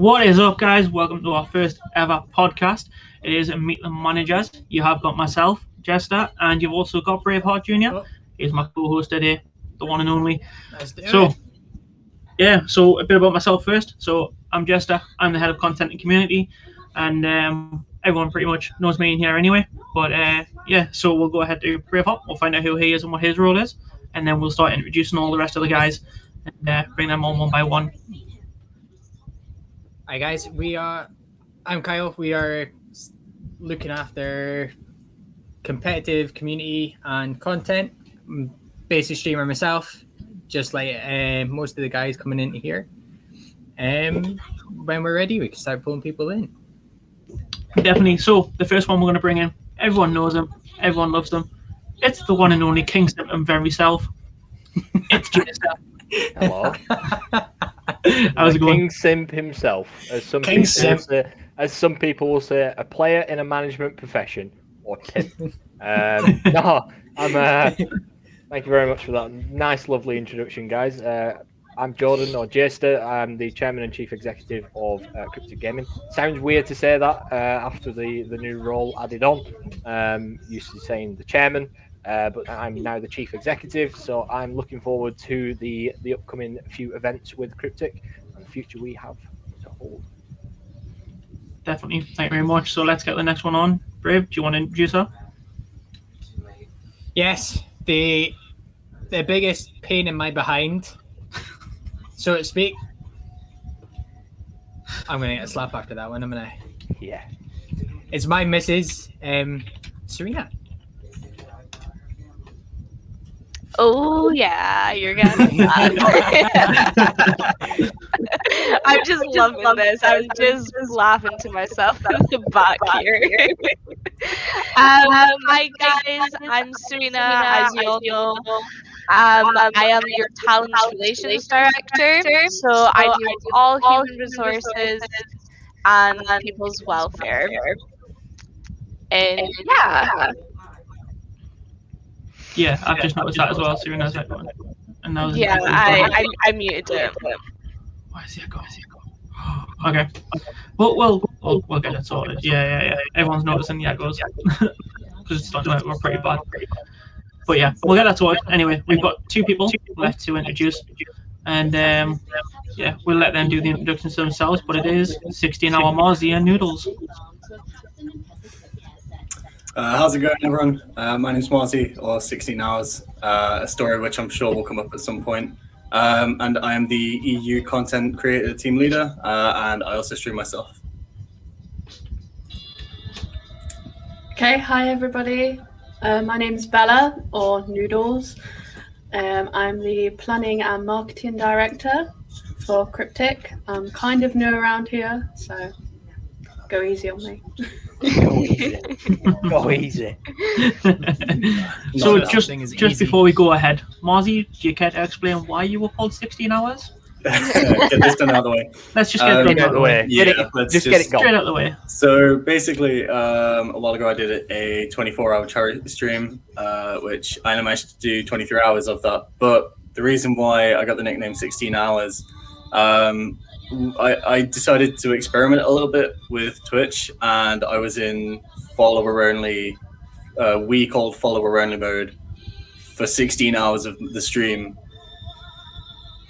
What is up, guys? Welcome to our first ever podcast. It is Meet the Managers. You have got myself, Jester, and you've also got Braveheart Jr. Oh. He's my co-host today, the one and only. Let's do So, it. yeah, so a bit about myself first. So, I'm Jester. I'm the head of content and community, and everyone pretty much knows me in here anyway. But yeah, so we'll go ahead to Braveheart. We'll find out who he is and what his role is, and then we'll start introducing all the rest of the guys and bring them on one by one. Hi guys, I'm Kyle. We are looking after competitive community and content. I'm basic streamer myself, just like most of the guys coming into here. When we're ready, we can start pulling people in. Definitely. So the first one we're going to bring in, everyone knows him, everyone loves them. It's the one and only King Symptom very self. It's Jason. Hello. How's it going? King Simp himself, as some people will say, a player in a management profession, or Tim. No, I'm. Thank you very much for that nice, lovely introduction, guys. I'm Jordan, or Jester. I'm the chairman and chief executive of Kryptic Gaming. Sounds weird to say that after the new role added on. Used to saying the chairman. But I'm now the chief executive, so I'm looking forward to the upcoming few events with Cryptic and the future we have to hold. Definitely. Thank you very much. So let's get the next one on. Brave, do you want to introduce her? Yes, the biggest pain in my behind, so to speak. I'm gonna get a slap after that one. Yeah. It's my missus, Serena. Oh yeah, you're gonna. I'm just loving this. I'm just laughing to myself at the back here. Hi guys, I'm Serena. As you all know, I am your talent relations director. So I do all human resources and people's welfare. And yeah. Yeah, I've just noticed that as well. Serena's that one. And now Yeah, I muted it. Why is he going? Okay. We'll get it sorted. Yeah. Everyone's noticing the echoes because it's starting to look pretty bad. But yeah, we'll get that sorted. Anyway, we've got two people left to introduce, and yeah, we'll let them do the introductions themselves. But it is 16-hour Marzi and Noodles. How's it going, everyone? My name's Marty, or 16 Hours, a story which I'm sure will come up at some point. And I am the EU content creator team leader, and I also stream myself. Okay, hi everybody. My name's Bella, or Noodles. I'm the planning and marketing director for Cryptic. I'm kind of new around here, so go easy on me. Go easy. So just before we go ahead, Marzi, do you care to explain why you were called 16 hours? Get this done out of the way. Let's just get it out of the way. Yeah, get it gone. Straight out of the way. So basically, a while ago I did a 24-hour charity stream, which I only managed to do 23 hours of that. But the reason why I got the nickname 16 Hours, I decided to experiment a little bit with Twitch, and I was in follower only, we-called follower only mode for 16 hours of the stream.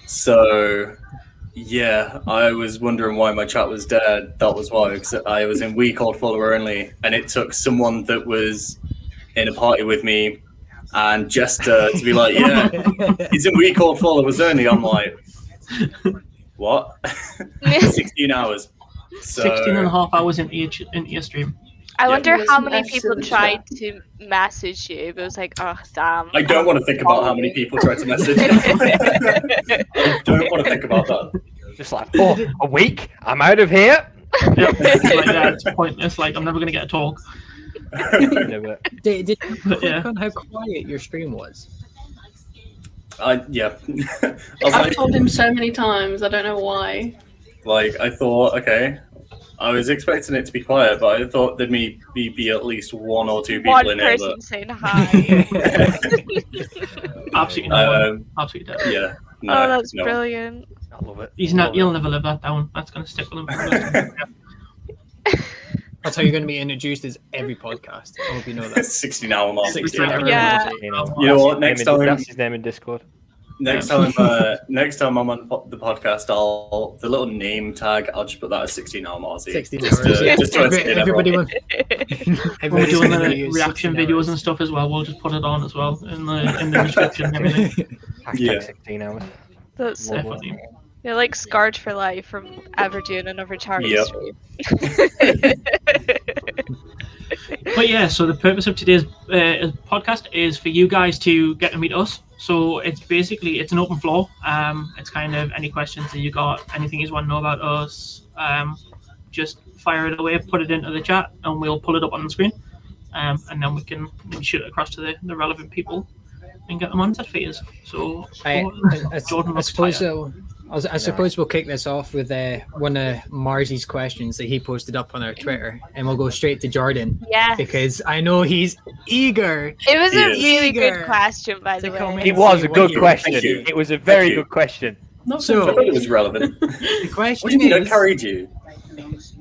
So yeah, I was wondering why my chat was dead. That was why, because I was in we-called follower only, and it took someone that was in a party with me and Jester to be like, yeah, he's in we-called followers only. I'm like, what? 16 hours. So, 16 and a half hours into your stream. I wonder Yeah. how many people tried to message you, but it was like, oh, damn. I don't want to think about how many people tried to message me. I don't want to think about that. Just like, a week? I'm out of here. Yep. It's pointless. Like, I'm never going to get a talk. Did you click Yeah. on how quiet your stream was? Yeah. I've told him so many times, I don't know why. I thought, okay, I was expecting it to be quiet, but I thought there'd be at least one or two people One in here. person saying hi. Absolutely not. Absolutely dead. Yeah. No, Oh, that's no. brilliant. I love it. He'll never live that down. That's going to stick with him. That's how you're going to be introduced as every podcast. I hope you know that. 16 hour mark. 16 hour Yeah. mark. You know what? Next time, That's his name in Discord. next time I'm on the podcast, the little name tag, I'll just put that as 16 hour Marzi. 16 Just hours. to entertain Everybody everyone. We're doing the reaction videos and stuff as well. We'll just put it on as well in the description and everything. Hashtag 16 hours. That's Definitely. You're like scarred for life from ever doing another charity Yep. stream. But yeah, so the purpose of today's podcast is for you guys to get to meet us. So it's an open floor. It's kind of any questions that you got, anything you want to know about us, just fire it away, put it into the chat, and we'll pull it up on the screen. And then we can maybe shoot it across to the relevant people and get them on set fees. So Jordan looks tired. I suppose we'll kick this off with one of Marzi's questions that he posted up on our Twitter, and we'll go straight to Jordan. Yes. Because I know he's eager. It was a Yes. really Eager good question, by the to come way. in. It was a good Thank question. you. It was a very Thank you. good question. I So thought it was relevant. the What question do you mean I is, carried you?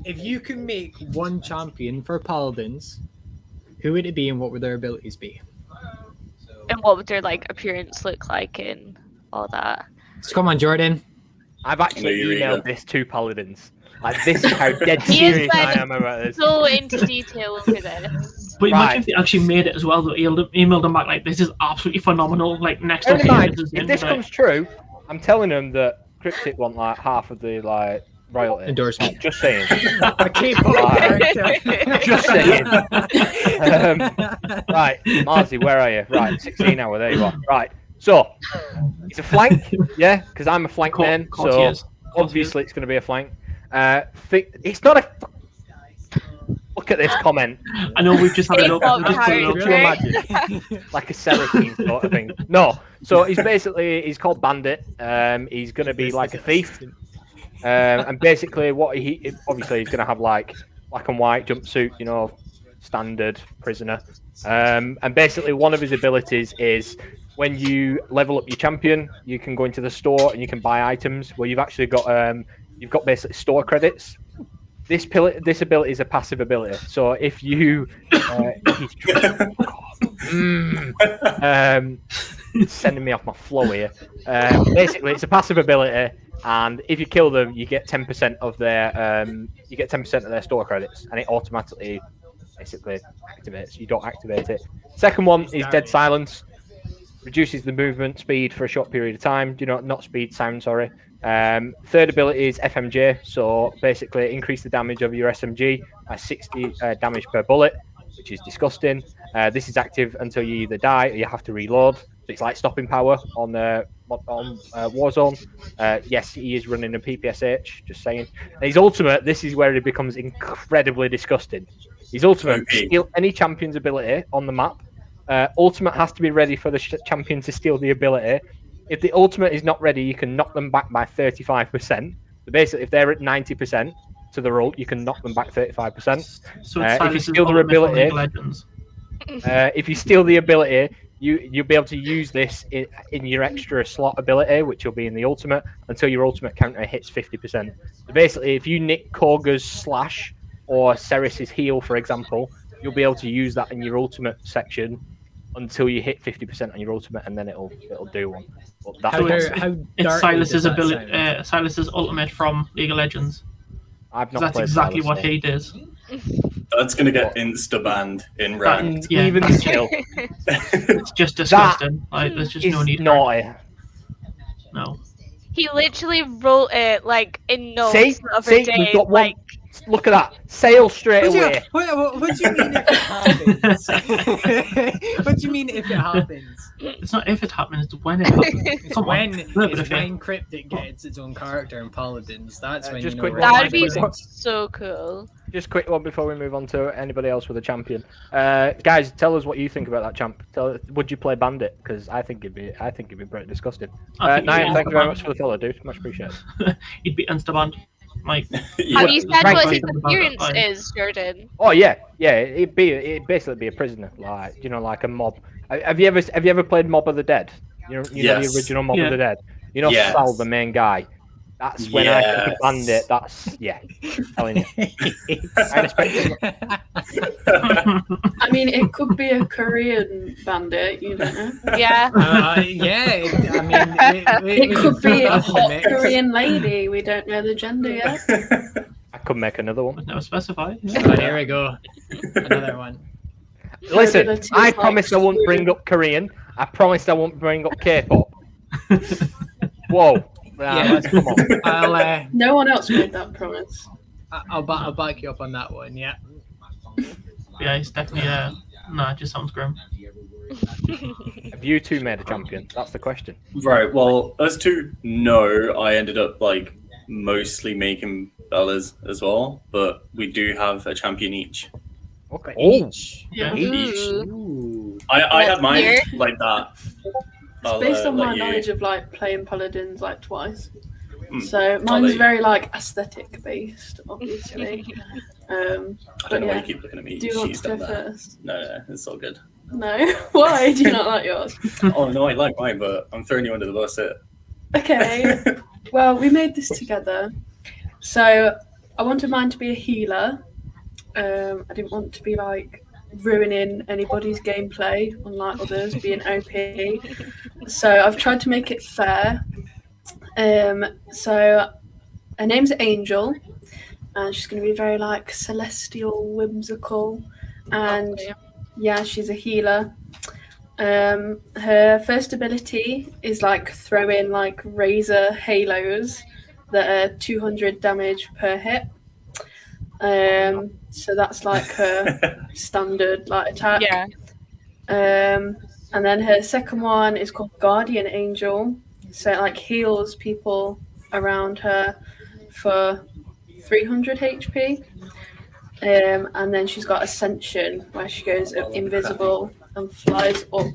if you could make one champion for Paladins, who would it be and what would their abilities be? And what would their appearance look like and all that? So come on, Jordan. I've actually No, you're emailed eager. this to Paladins. Like, this is how dead He is serious I am about this. so into detail over this. But Right. imagine if they actually made it as well. They emailed them back like, "This is absolutely phenomenal." Like next Bear in up, mind, if this comes true, I'm telling them that Cryptic want half of the royalty. Endorsement. Just saying. A K-pop character. Just saying. Right, Marzi, where are you? Right, 16 hour. There you are. Right. So it's a flank, yeah, because I'm a flank man. So obviously it's going to be a flank. It's not a. Look at this comment. I know we've just had it up. K-pop We just put it up. Could you imagine? Like a Seraphine sort of thing. No. So he's called Bandit. He's going to be like a thief. And basically obviously he's going to have like black and white jumpsuit, standard prisoner. And basically one of his abilities is when you level up your champion, you can go into the store and you can buy items where you've actually got basically store credits. This ability is a passive ability. So if you sending me off my flow here. Basically, it's a passive ability, and if you kill them, you get 10% of their store credits, and it automatically basically activates. You don't activate it. Second one is Dead Silence. Reduces the movement speed for a short period of time. Not speed, sound, sorry. Third ability is FMJ, so basically increase the damage of your SMG by 60 damage per bullet, which is disgusting. This is active until you either die or you have to reload. So it's like stopping power on Warzone. Yes, he is running a PPSH, just saying. And his ultimate, this is where it becomes incredibly disgusting. His ultimate, steal any champion's ability on the map. Ultimate has to be ready for the champion to steal the ability. If the ultimate is not ready, you can knock them back by 35%. So basically, if they're at 90% to the ult, you can knock them back 35%. So if you steal their ability, if you steal the ability, you'll be able to use this in your extra slot ability, which will be in the ultimate, until your ultimate counter hits 50%. So basically, if you nick Korga's slash or Ceris's heal, for example, you'll be able to use that in your ultimate section until you hit 50% on your ultimate, and then it'll do one. But that's it's Silas's ability, Silas's ultimate from League of Legends. I've not That's played exactly Silas, what so. he does. That's going to get insta-banned in ranked. Yeah, Even still, it's just disgusting. There's just no need. Naughty. No. He literally wrote it in notes the other See, day. we've got one. Look at that. Sail straight away. What do you mean if it happens? What do you mean if it happens? It's not if it happens, it's when it happens. It's Come on. when Cryptic gets its own character in Paladins. That's when just you know. quick we're one. That'd be live. so cool. Just quick one before we move on to anybody else with a champion. Guys, tell us what you think about that champ. Would you play Bandit? Because I think it'd be pretty disgusting. Niam, thank you very much for the follow, dude. Much appreciated. He'd be insta-banned. Have you said what his appearance is, Jordan? Oh yeah. It'd basically be a prisoner, like a mob. Have you ever played Mob of the Dead? You know Yes. the original Mob Yeah. of the Dead. Yes. Sal, the main guy. That's when I think of Bandit. That's telling you. I expect I mean, it could be a Korean bandit. You don't know. Yeah. Yeah. I mean, It could be a throw hot that in the mix. Korean lady. We don't know the gender yet. I could make another one. Never specified. Oh, here we go. Another one. Listen, Ability I is like promised I won't bring up Korean. I promised I won't bring up K-pop. Whoa. Yeah. Come on. I'll No one else made that promise. I'll back you up on that one. Yeah. Yeah, it's definitely it just sounds grim. Have you two made a champion? That's the question. Right. Well, us two, no. I ended up like mostly making Bella's as well, but we do have a champion each. Okay. Yeah. Each. Mm-hmm. I had mine Here? like that. It's based on my knowledge of like playing paladins like twice. Hmm. So I'll mine's let you- very like aesthetic based, obviously. I don't But know why yeah, you keep looking at me. do you want She's to go done that. first? No, it's all good. No. Why do you not like yours? Oh no, I like mine, but I'm throwing you under the bus here. Okay. Well, we made this together. So I wanted mine to be a healer. I didn't want to be like ruining anybody's gameplay, unlike others being OP. So I've tried to make it fair. So her name's Angel, and she's going to be very like celestial, whimsical, and yeah, she's a healer. Her first ability is like throwing like razor halos that are 200 damage per hit. So that's like her standard like attack. Yeah. And then her second one is called Guardian Angel. So it like heals people around her for 300 HP. And then she's got Ascension, where she goes invisible and flies up.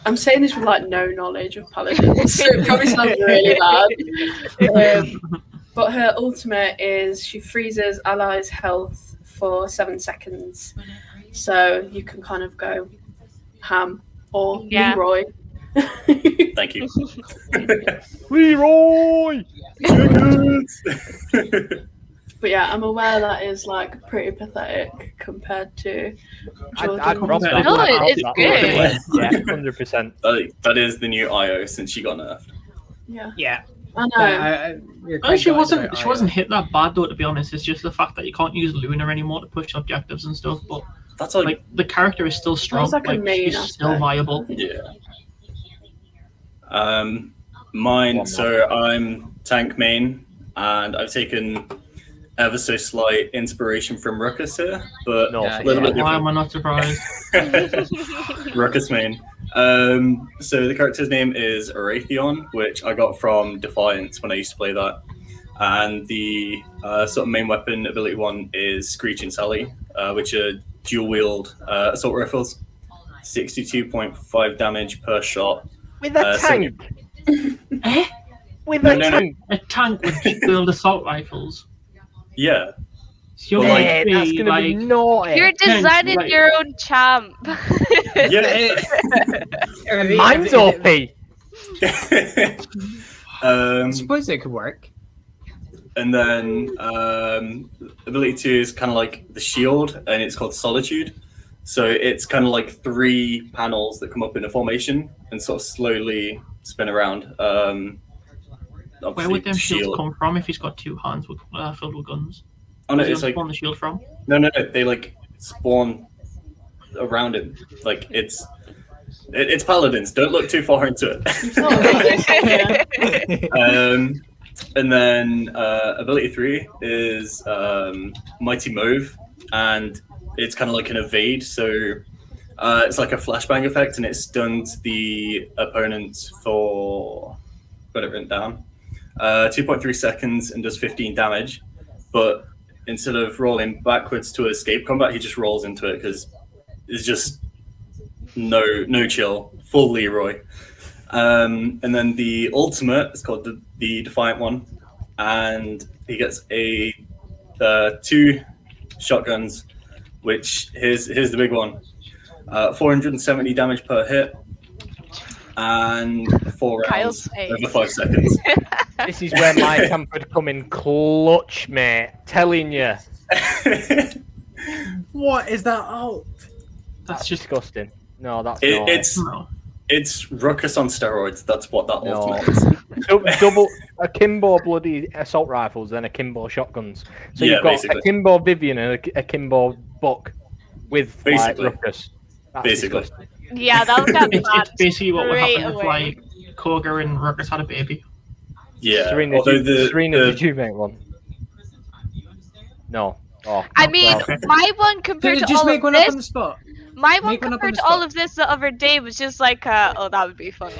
I'm saying this with like no knowledge of paladins, so it probably sounds really bad. But her ultimate is she freezes allies' health for 7 seconds. So you can kind of go ham or Leroy. Thank you. Leroy! But yeah, I'm aware that is like pretty pathetic compared to Jordan. I'd drop that. No, I'd drop it's that. good. Yeah, 100%. That is the new IO since she got nerfed. Yeah, Yeah. I know. You're Oh, quite she right wasn't. about She IO. wasn't hit that bad though. To be honest, it's just the fact that you can't use Luna anymore to push objectives and stuff. But That's like, like the character is still strong. like a main she's still aspect. viable. yeah. Mine. So I'm tank main, and I've taken ever so slight inspiration from Ruckus here, but No, a little bit Why am different. I not surprised? Ruckus main. So the character's name is Arathion, which I got from Defiance when I used to play that. And the sort of main weapon ability one is Screeching Sally, which are dual wield assault rifles. 62.5 damage per shot. With a tank! Eh? With No, a no, no. tank! A tank with dual assault rifles. Yeah. So you're Well, like, Yeah, going that's to be gonna be like, naughty. You're designing right. your own champ. Yeah. Mine's OP! I suppose it could work. And then ability 2 is kind of like the shield, and it's called Solitude. So it's kind of like 3 panels that come up in a formation and sort of slowly spin around. where would them shields come from if he's got 2 hands with, filled with guns? Oh no, Where's it's he like spawn the shield from? no. They like spawn around him. Like it's paladins. Don't look too far into it. You've thought about it, yeah. And then ability 3 is Mighty Move, and it's kind of like an evade. So it's like a flashbang effect, and it stuns the opponents for, got it written down, 2.3 seconds and does 15 damage. But instead of rolling backwards to escape combat, he just rolls into it because it's just no chill, full Leroy. And then the ultimate is called the Defiant one, and he gets a 2 shotguns, which here's the big one, 470 damage per hit, and 4 Kyle's rounds face. over 5 seconds. This is where my camp would come in clutch, mate. Telling you. What is that alt? That's just Disgusting. No, that's not. It's ruckus on steroids. That's what that No. ultimate is. Double akimbo bloody assault rifles, then akimbo shotguns. So Yeah, you've got basically. akimbo Vivian and akimbo Buck with like, Basically. ruckus. That's Basically. disgusting. Yeah, that would get bad it's basically what would straight happen if away. like Koga and Ruckus had a baby. Yeah. Serena, Although did you make one? No. Oh, I mean, well. my one compared to Just all make of one up on the this, spot. my one make one up on compared the to all spot. of this the other day was just like, oh, that would be funny.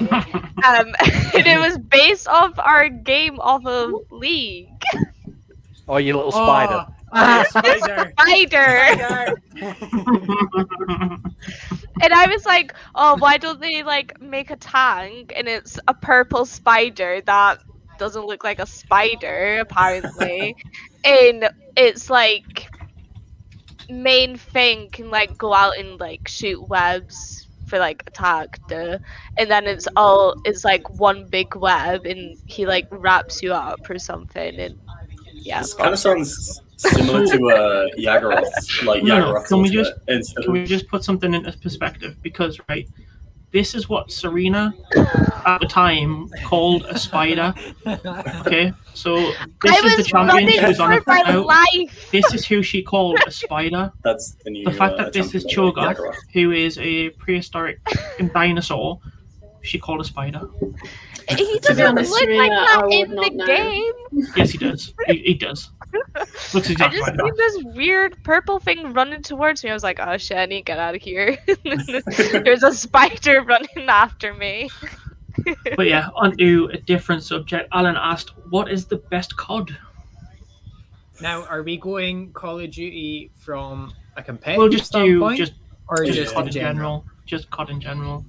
And it was based off our game off of League. Oh, you little spider. Oh, spider. Spider. And I was like, oh, why don't they like make a tank and it's a purple spider that doesn't look like a spider apparently, and it's like main thing can like go out and like shoot webs for like attack, and then it's like one big web and he like wraps you up or something, and yeah. This kind of sounds similar to Yaggorath's, like No, Yaggorath's can we ultimate just instead can we of- just put something into perspective? Because right, this is what Serena at the time called a spider. Okay, so this I is the was champion running she was on for my about. life. This is who she called a spider. That's the new. The fact that this is champion, Cho'Gath, Yaggorath. who is a prehistoric dinosaur, she called a spider. He To be doesn't honest, look Serena, like I that would in the not know. game. Yes, he does. He does. Looks I exactly just like seen that. this weird purple thing running towards me. I was like, oh shit, I need to get out of here. There's a spider running after me. But yeah, on to a different subject. Alan asked, "What is the best COD?" Now, are we going Call of Duty from a competitive We'll just do standpoint, just or Yeah. just COD in in general? general. Just COD in general.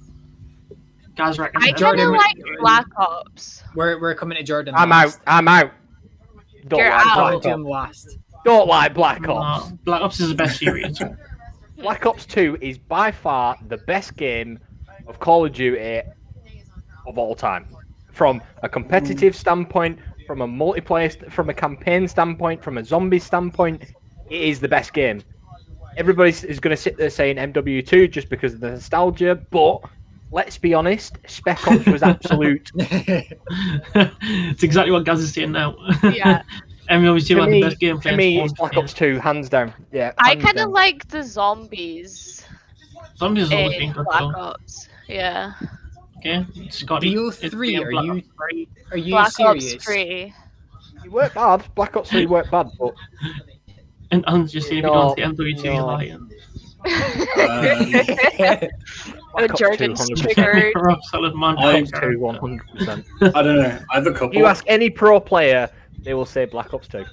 Guys reckon. I kind Jordan, of like Black Ops. We're coming to Jordan. I'm last. out. Don't You're like out. Coming Black to him Ops. last. Don't like Black Ops. Black Ops is the best series. Black Ops 2 is by far the best game of Call of Duty of all time. From a competitive standpoint, from a multiplayer, from a campaign standpoint, from a zombie standpoint, it is the best game. Everybody is going to sit there saying MW2 just because of the nostalgia, but let's be honest, Spec Ops was absolute. It's exactly what Gaz is saying now. Yeah. MW2 had the best game. To me, it's Black Ops 2, hands down. Yeah, I hands kind of down. like the zombies Zombies has always in been good Black though. Ops. Yeah. Okay, Scotty. BO3, are you Black serious? Ops 3. It worked bad. Black Ops 3 worked bad, but And Alan's just saying if you No, don't see MW2, you're no. lying. Black Ops 2, Jordan's 100%. triggered. Rob Solid Man. I- Black Ops 2, 100%. I don't know. I have a couple. You ask any pro player, they will say Black Ops 2.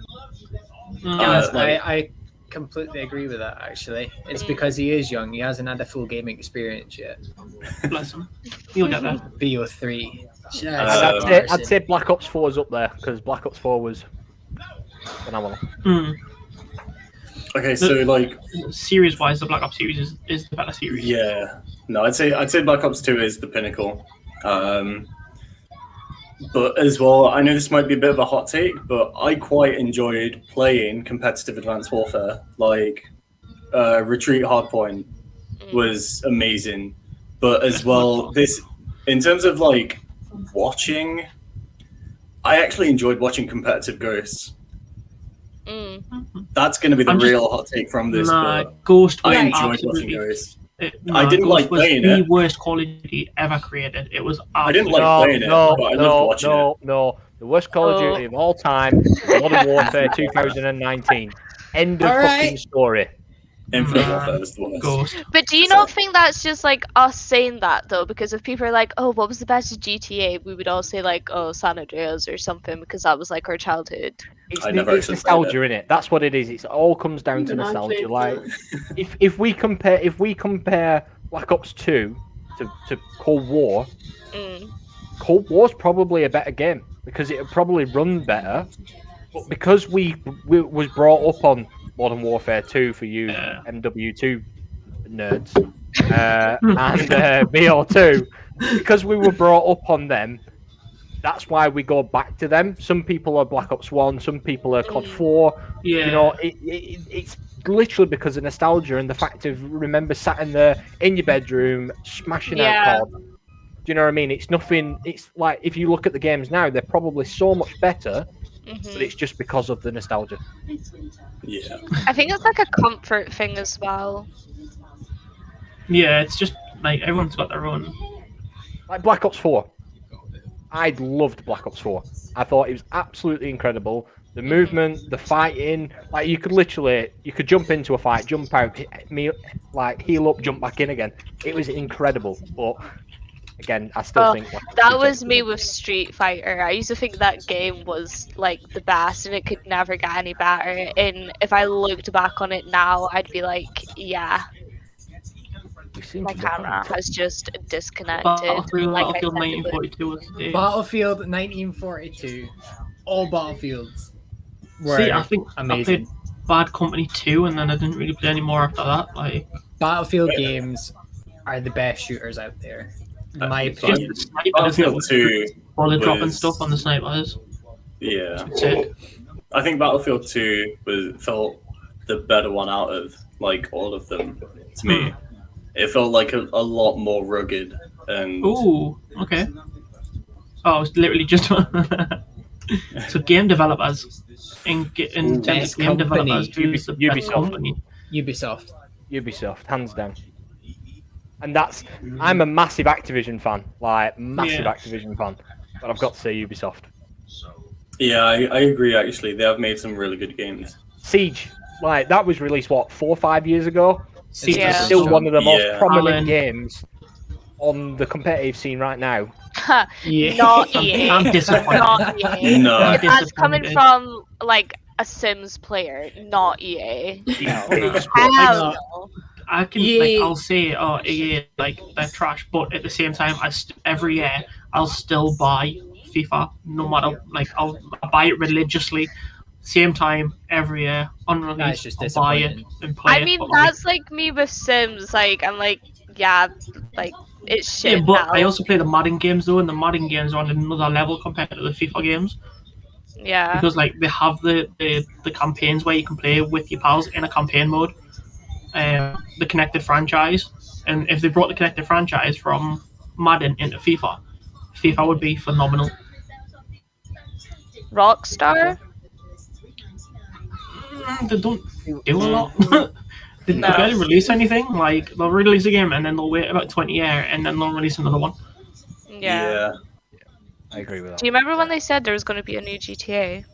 Yes, like- I completely agree with that. Actually, it's because he is young. He hasn't had a full gaming experience yet. Bless him. You'll get there. BO3. I'd say Black Ops 4 is up there because Black Ops 4 was phenomenal. Mm. Okay, so like, Series-wise, the Black Ops series is the better series. yeah, no, I'd say Black Ops 2 is the pinnacle. But as well, I know this might be a bit of a hot take, but I quite enjoyed playing competitive Advanced Warfare. Like, Retreat Hardpoint was amazing, but as well, this in terms of like watching, I actually enjoyed watching competitive Ghosts. Mm. That's going to be the I'm just- real hot take from this. Nah, but Ghost was I enjoyed watching absolutely. Ghosts. I didn't like was playing the it. worst Call of Duty ever created. It was. I didn't like absolutely- playing it, but I loved watching it. No. The worst Call of Duty of all time is Modern Warfare 2019. End of All right. fucking story. Infinite Nah, Warfare was the worst. Ghost. But do you not think that's just like us saying that though? Because if people are like, "Oh, what was the best GTA?" we would all say like, "Oh, San Andreas" or something, because that was like our childhood. I never It's actually nostalgia in it. That's what it is. It all comes down to Even I nostalgia. played Like that. if we compare Black Ops 2 to Cold War, Mm. Cold War's probably a better game because it'll probably run better. But because we was brought up on Modern Warfare 2 for you Yeah. MW2 nerds and BO2, because we were brought up on them. That's why we go back to them. Some people are Black Ops 1, some people are COD 4. Yeah. You know, it's literally because of nostalgia and the fact of remember sat in your bedroom smashing out COD. Do you know what I mean? It's nothing. It's like if you look at the games now, they're probably so much better, but it's just because of the nostalgia. Yeah. I think it's like a comfort thing as well. Yeah, it's just like everyone's got their own. Like Black Ops 4. I loved Black Ops 4. I thought it was absolutely incredible. The movement, the fighting, like you could jump into a fight, jump out, heal up, jump back in again. It was incredible. But again, I still think that was me with Street Fighter. I used to think that game was like the best, and it could never get any better. And if I looked back on it now, I'd be like, yeah. My camera has just disconnected. Battlefield like 1942 was the Battlefield 1942. All Battlefields were See, I think amazing. I played Bad Company 2, and then I didn't really play any more after that. Like Battlefield games are the best shooters out there, in my it's opinion. just the snipers, Battlefield 2 bullet dropping was- stuff on the snipers. Yeah. Sick. I think Battlefield 2 felt the better one out of like all of them to me. It felt like a lot more rugged and Ooh, okay. Oh, I was literally just so game developers in terms Best of game developers, company. who's the best Ubisoft. company? Ubisoft. hands down. And I'm a massive Activision fan, Activision fan. But I've got to say Ubisoft. yeah, I agree. Actually, they have made some really good games. Siege, like that was released 4 or 5 years ago. Siege Yeah. is still one of the most Yeah. prominent Alan. games on the competitive scene right now. Yeah. Not EA. I'm disappointed. Not EA. No. If that's coming from like a Sims player, not EA. It's Hell no. I can Yeah. I'll say EA like they're trash, but at the same time, every year I'll still buy FIFA, no matter I'll buy it religiously. Same time every year on That's release, just I'll buy it disappointing. and play I it. mean, but, that's like me with Sims. Like, I'm like, yeah, like it's shit yeah, but now. I also play the Madden games though, and the Madden games are on another level compared to the FIFA games Yeah. because like they have the campaigns where you can play with your pals in a campaign mode. The connected franchise, and if they brought the connected franchise from Madden into FIFA would be phenomenal. Rockstar. They don't do a lot. They No. barely release anything. Like they'll release a game and then they'll wait about 20 years and then they'll release another one. Yeah. I agree with that. Do you remember when they said there was going to be a new GTA?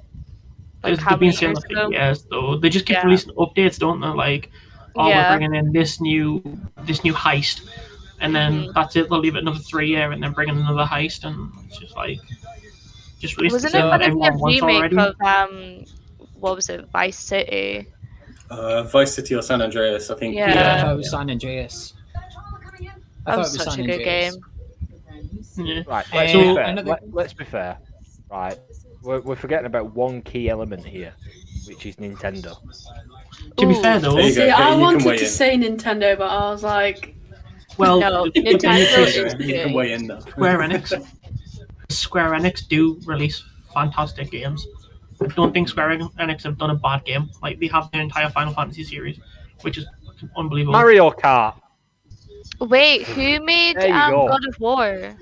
They've how been many saying years that for ago? years though. They just keep Yeah. releasing updates, don't they? Like, oh, Yeah. we're bringing in this new heist, and then Mhm. that's it. They'll leave it another 3 years and then bring in another heist, and it's just like just release Wasn't the it same going that to be a everyone wants remake already. of what was it, Vice City? Vice City or San Andreas, I think. Yeah. I thought it was San Andreas. That was such a good game. Yeah. Right, let's let's be be fair. fair. Let's be fair. Right, we're forgetting about one key element here, which is Nintendo. To be Ooh. fair though, There you go. See, I you can wanted weigh to in. say Nintendo, but I was like, well, No, the thing Nintendo is, is You can weigh in though. Square Enix do release fantastic games. I don't think Square Enix have done a bad game. Like they have their entire Final Fantasy series, which is fucking unbelievable. Mario Kart. Wait, who made There you go. God of War?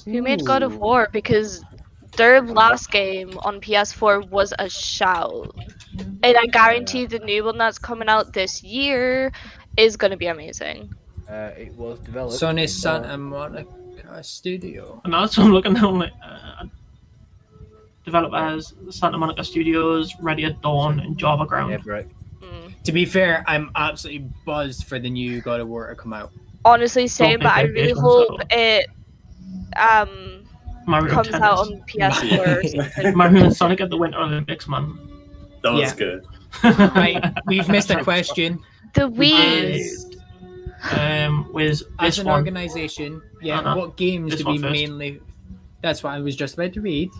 Who made God of War? Because their last game on PS4 was a shout. And I guarantee the new one that's coming out this year is going to be amazing. It was developed. Sony Santa Monica Studio. And that's what I'm looking at. Like, developers, Santa Monica Studios, Ready at Dawn, and Java Ground. Yeah, right. To be fair, I'm absolutely buzzed for the new God of War to come out. Honestly, same, think but I they're really big ones, hope though. it Mario comes Tennis. out on PS4 or something. Mario and Sonic at the Winter Olympics, man. That was Yeah. good. Right, we've missed a question. The Wii. Was As this an one? organization, yeah, Uh-huh. what games This do we one first. mainly... That's what I was just about to read.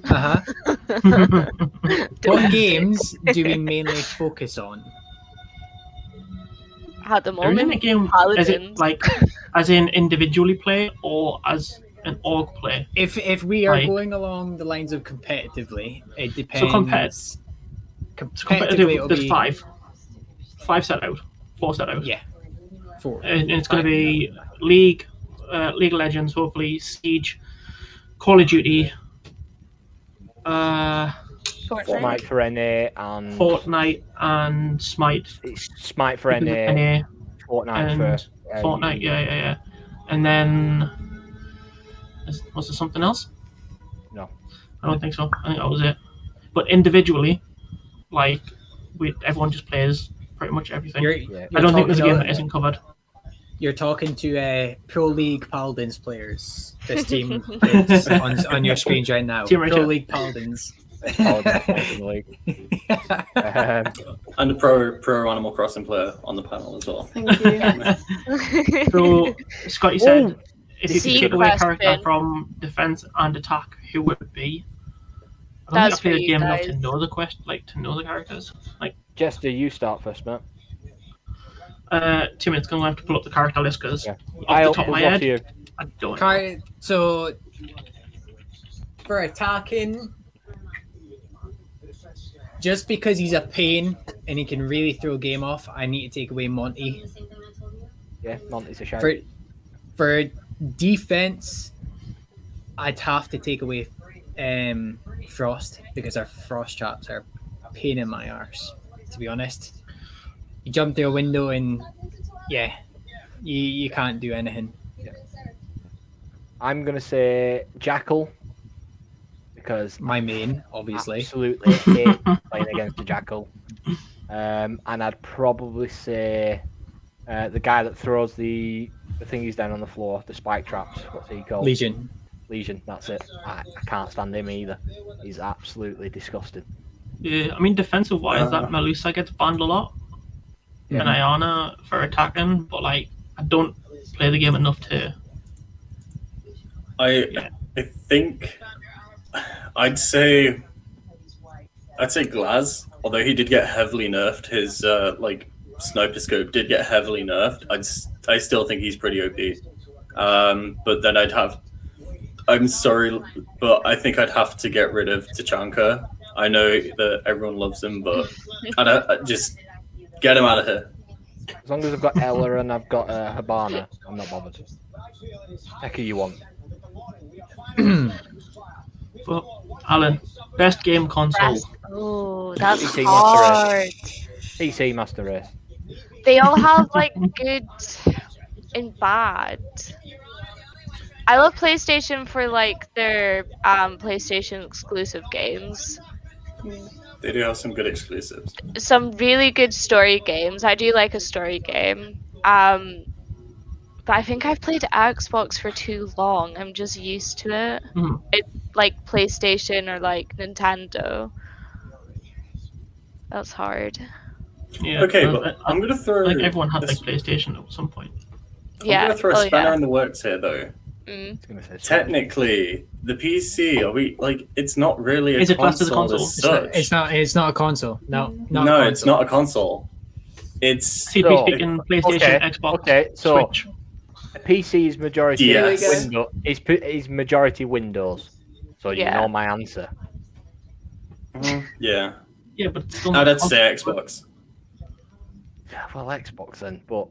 Uh-huh. The What Wii. games do we mainly focus on? at the There isn't a moment. game. Is Paladins. it like as in individually play or as an org play? If we are Like- going along the lines of competitively, it depends. So competitive, Competitively, it'll there's be 5 set out, 4 set out. yeah, 4. And it's going to be League of Legends, hopefully Siege, Call of Duty, Smite for NA and Fortnite, and Smite. it's Smite for because of NA, NA, Fortnite and for Fortnite, yeah. And then was there something else? No. I don't think so. I think that was it. But individually, like everyone just plays pretty much everything. I don't think there's a game that isn't covered. You're talking to Pro League Paladins players. This team is on your screens right now. Team right Pro here. League Paladins. League. And a pro Animal Crossing player on the panel as well. Thank you. So Scotty said, if you could Secret take away a character question. from defense and attack, who would it be? I don't That's think I for played the you game enough guys. to know the question, like to know the characters. Like Jester, you start first, mate. 2 minutes, gonna have to pull up the character list because Yeah. off the top of my what head, do you? I don't know. So for attacking, just because he's a pain and he can really throw a game off, I need to take away Monty. Yeah, Monty's a shout. For defense, I'd have to take away Frost because our Frost traps are a pain in my arse, to be honest. You jump through a window and you can't do anything. I'm gonna say Jackal because My main, obviously. absolutely hate playing against a Jackal. And I'd probably say the guy that throws the thingies down on the floor, the spike traps. What's he called? Legion. Legion. That's it. I can't stand him either. He's absolutely disgusting. Yeah, I mean defensive wise, that Melusa gets banned a lot, and Ayana for attacking, but like I don't play the game enough to. I think I'd say Glaz, although he did get heavily nerfed. His like sniper scope did get heavily nerfed. I still think he's pretty OP. But then I'm sorry, but I think I'd have to get rid of Tachanka. I know that everyone loves him, but I just get him out of here. As long as I've got Ella and I've got Habana, I'm not bothered. Heck, you want? But Alan, best game console. Oh, that's PC hard. PC Master Race. They all have like good and bad. I love PlayStation for like their PlayStation exclusive games. They do have some good exclusives. Some really good story games. I do like a story game. But I think I've played Xbox for too long. I'm just used to it. Mhm. It's like PlayStation or like Nintendo. That's hard. Yeah. Okay, well, but I'm gonna throw. like everyone had like this- PlayStation at some point. Yeah. I'm gonna throw a Oh, spanner yeah. in the works here, though. Mm. I was gonna say Technically, the PC, are we like? It's not really a Is it classed as a console console? as such. It's not a console. No, not No, a it's console. not a console. It's CP So- speaking, PlayStation, okay, Xbox, okay, so- Switch. PC is majority DS. window. Is majority Windows. So you Yeah. know my answer. yeah. Yeah, but it's still not I'd a console. say Xbox. Well, Xbox then, but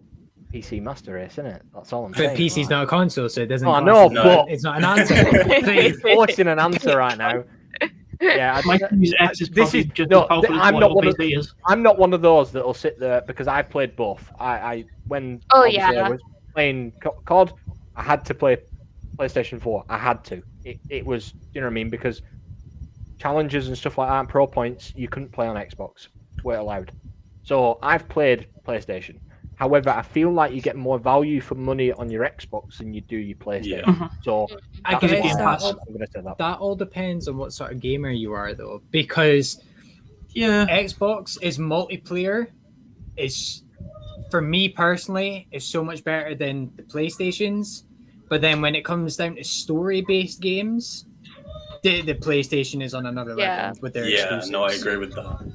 PC Master Race, isn't it? That's all I'm But saying. PC's not a console, so it doesn't. Oh, I class know, as- but- it's not an answer. You're forcing an answer right now. Yeah, My Series X is this probably is- just no, as powerful I'm as not what one of- PC is. I'm not one of those that'll sit there because I've played both. I when Oh, obviously I yeah. was playing COD, I had to play PlayStation 4. I had to. It was, you know what I mean? Because challenges and stuff like that, and pro points, you couldn't play on Xbox. We're allowed. So I've played PlayStation. However, I feel like you get more value for money on your Xbox than you do your PlayStation. Yeah. So I that's guess why that I'm going to say that. that all depends on what sort of gamer you are, though, because Yeah. Xbox is multiplayer. Is for me personally is so much better than the PlayStations. But then when it comes down to story-based games, the PlayStation is on another Yeah. level with their Yeah, exclusives. no, I agree with that.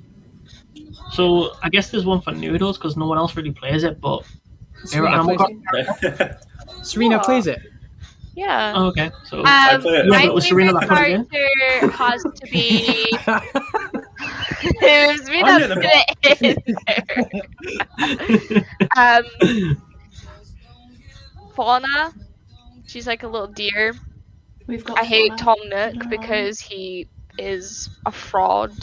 So I guess there's one for Noodles because no one else really plays it, but Serena Animal plays it. Serena plays it. Yeah. Oh, okay. So I play it as My well. Was Serena favorite that good again? character has to be. It was me I'm that put it in there. Fauna. She's like a little deer. We've got I hate Fauna. Tom Nook No. because he is a fraud.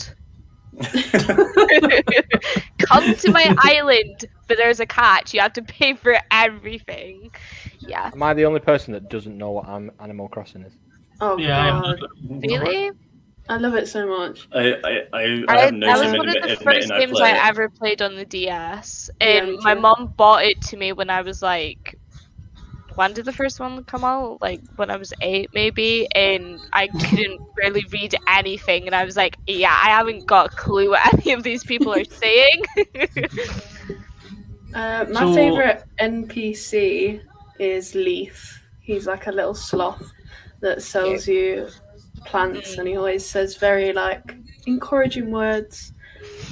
Come to my island, but there's a catch. You have to pay for everything. Yeah. Am I the only person that doesn't know what Animal Crossing is? Oh Yeah, god, Really? I love it so much. I have no That was shame one of the admitting first I games play I it. ever played on the DS, Yeah, and me my too. mom bought it to me when I was like, when did the first one come out? Like when I was 8 maybe, and I couldn't barely read anything, and I was like, yeah, I haven't got a clue what any of these people are saying. My So- favorite NPC is Leaf. He's like a little sloth that sells you plants, and he always says very like encouraging words.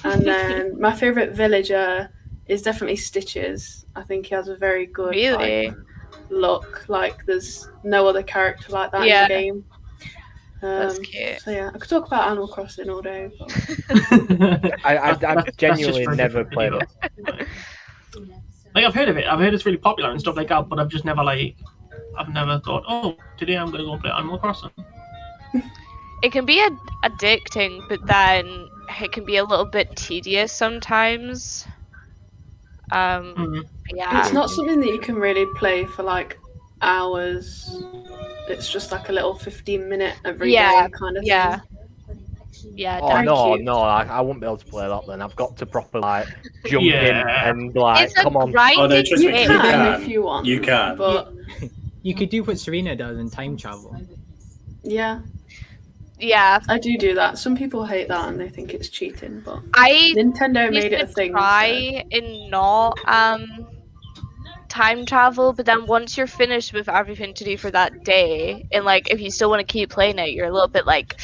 And then my favorite villager is definitely Stitches. I think he has a very good Really? like, look. Like there's no other character like that Yeah. in the game. That's cute. So yeah, I could talk about Animal Crossing all day. But... I've genuinely for a never different played video. it. Like I've heard of it. I've heard it's really popular and stuff like that, but I've just never I've never thought, oh, today I'm gonna go and play Animal Crossing. It can be addicting, but then it can be a little bit tedious sometimes. Mhm. Yeah. It's not something that you can really play for like hours. It's just like a little 15-minute every day Yeah, kind of yeah. thing. Yeah, Oh Very no, cute. no, I wouldn't be able to play that then. I've got to proper like jump in Yeah. and like it's a come on. grinding Oh, no, trust me, You you can can. if you want. You can. But You could do what Serena does in time travel. yeah, Yeah, I do that. Some people hate that and they think it's cheating, but I Nintendo used made it a to thing. try and not time travel, but then once you're finished with everything to do for that day, and like if you still want to keep playing it, you're a little bit like,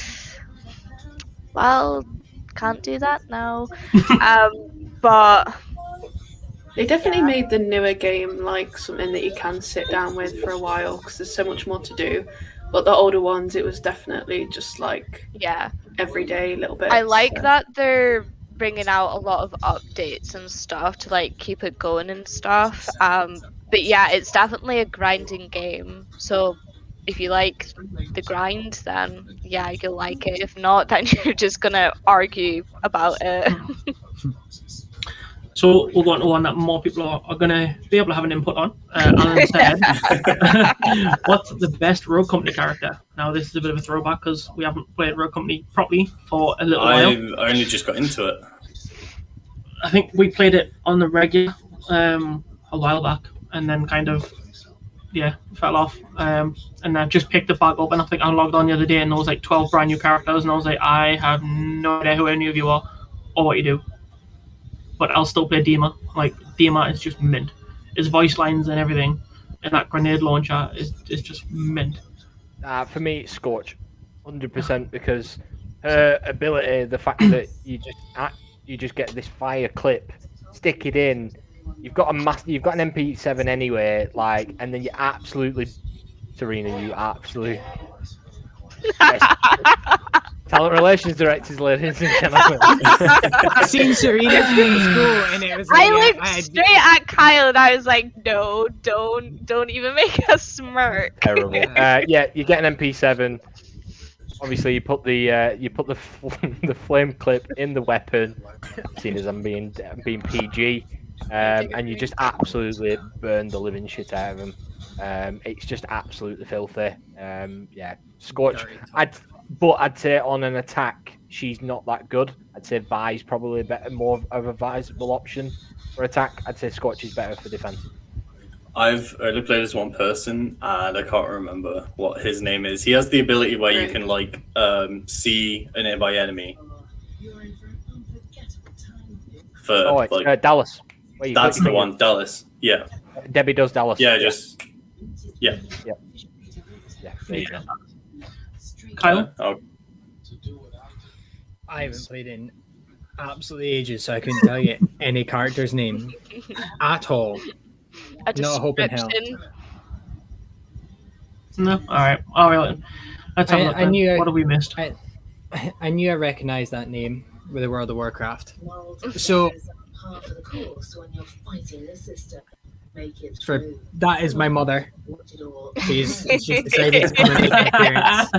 well, can't do that now. But They definitely made the newer game like something that you can sit down with for a while because there's so much more to do. But the older ones, it was definitely just like yeah, everyday little bits. I like so. that they're bringing out a lot of updates and stuff to like keep it going and stuff. But yeah, it's definitely a grinding game. So if you like the grind, then yeah, you'll like it. If not, then you're just gonna argue about it. So we'll go on to one that more people are going to be able to have an input on. Alan said, what's the best Rogue Company character? Now, this is a bit of a throwback because we haven't played Rogue Company properly for a little while. I've only just got into it. I think we played it on the regular a while back and then kind of, fell off. And I just picked it back up and I think I logged on the other day and there was like 12 brand new characters and I was like, I have no idea who any of you are or what you do. But I'll still play Dima. Like, Dima is just mint. His voice lines and everything, and that grenade launcher is just mint. For me, it's Scorch, 100%, because her ability, the fact that you just get this fire clip, stick it in. You've got an MP7 anyway, like, and then you absolutely, Serena, you absolutely. Talent relations directors, ladies and gentlemen. I seen Serena through school, and it was like, I looked straight at Kyle and I was like, no, don't even make us smirk. Terrible. Yeah, you get an MP7. Obviously, you put the flame clip in the weapon. Seeing as I'm being PG, and you just absolutely burn the living shit out of them. It's just absolutely filthy. Yeah, Scorch. I'd say on an attack, she's not that good. I'd say Vi's probably more of a viable option for attack. I'd say Scorch is better for defense. I've only played as one person, and I can't remember what his name is. He has the ability where you can like see a nearby enemy. Dallas. That's the one, Dallas. Yeah. Debbie does Dallas. Yeah, Yeah, there you go. Kyle? Oh, I haven't played in absolutely ages, so I couldn't tell you any character's name at all. A Not a hope in hell. description. No? Alright. Alright. Let's have a look I then. knew What have we missed? I knew I recognized that name with the World of Warcraft. So for that is my mother. She's decided to come and make an appearance.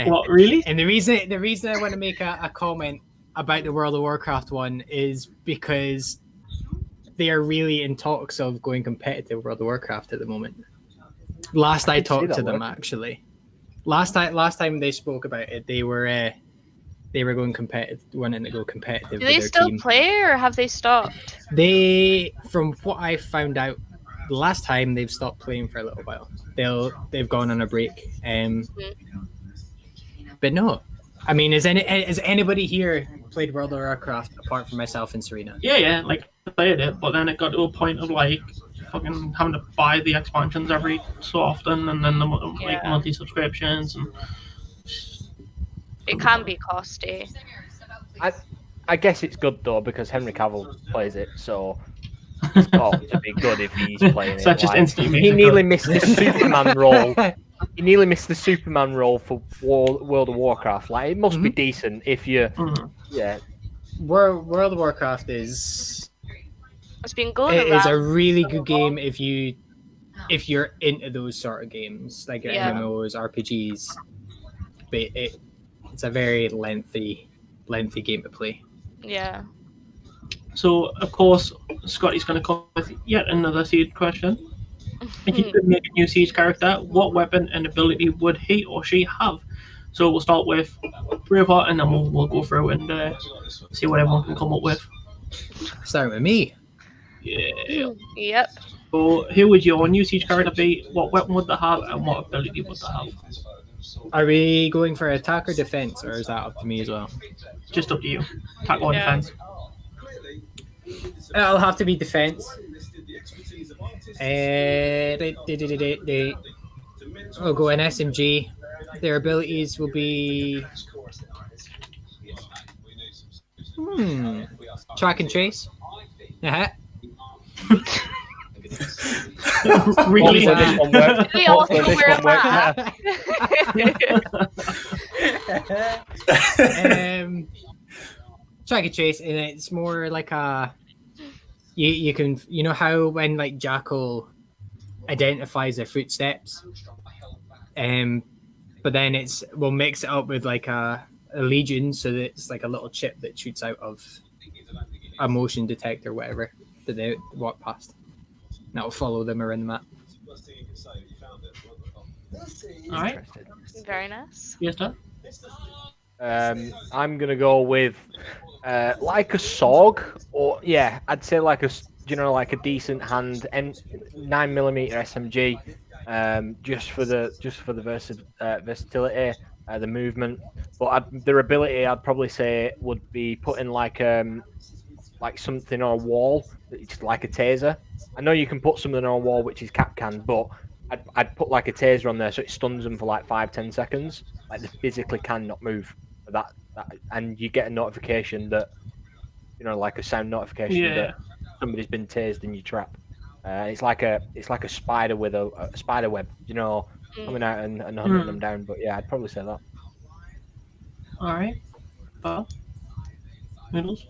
What, really? And the reason I want to make a comment about the World of Warcraft one is because they are really in talks of going competitive World of Warcraft at the moment. Last I talked to them, actually. Last time they spoke about it, they were going competitive, wanting to go competitive. Do they still play, or have they stopped? They, from what I found out, the last time they've stopped playing for a little while. They've gone on a break. But no, I mean, has anybody here played World of Warcraft apart from myself and Serena? Yeah, like I played it, but then it got to a point of like fucking having to buy the expansions every so often, and then the like monthly subscriptions, and it can be costly. I guess it's good though because Henry Cavill plays it, so it's got to be good if he's playing it. So just instantly he nearly missed the Superman role. He nearly missed the Superman role for World of Warcraft. Like it must be decent if you, World of Warcraft is. It's been good. It is a really good game if you're into those sort of games like MMOs, RPGs. But it's a very lengthy game to play. Yeah. So of course Scotty's going to come with yet another Siege question. If you could make a new Siege character, what weapon and ability would he or she have? So we'll start with Braveheart, and then we'll go through and see what everyone can come up with. Starting with me. Yeah. Yep. So who would your new Siege character be? What weapon would they have, and what ability would they have? Are we going for attack or defense, or is that up to me as well? Just up to you. Attack or defense. It'll have to be defense. I'll go an SMG. Their abilities will be track and trace. Really? We also wear a mask. Track and trace, and it's more like a you can how when like Jackal identifies their footsteps, but then we'll mix it up with like a legion, so that it's like a little chip that shoots out of a motion detector, whatever that they walk past. That will follow them around the map. All right. Very nice. Yes, Dan? I'm gonna go with like a SOG, or I'd say like like a decent hand and 9mm SMG, just for the versatility, the movement. But their ability, I'd probably say, would be putting like something on a wall, it's like a taser. I know you can put something on a wall which is Capcan, but I'd put like a taser on there so it stuns them for like 5-10 seconds. Like they physically cannot move. That and you get a notification that like a sound notification that somebody's been tased in your trap. It's like a spider with a spider web, coming out and hunting them down. But yeah, I'd probably say that. All right. Well, Middles.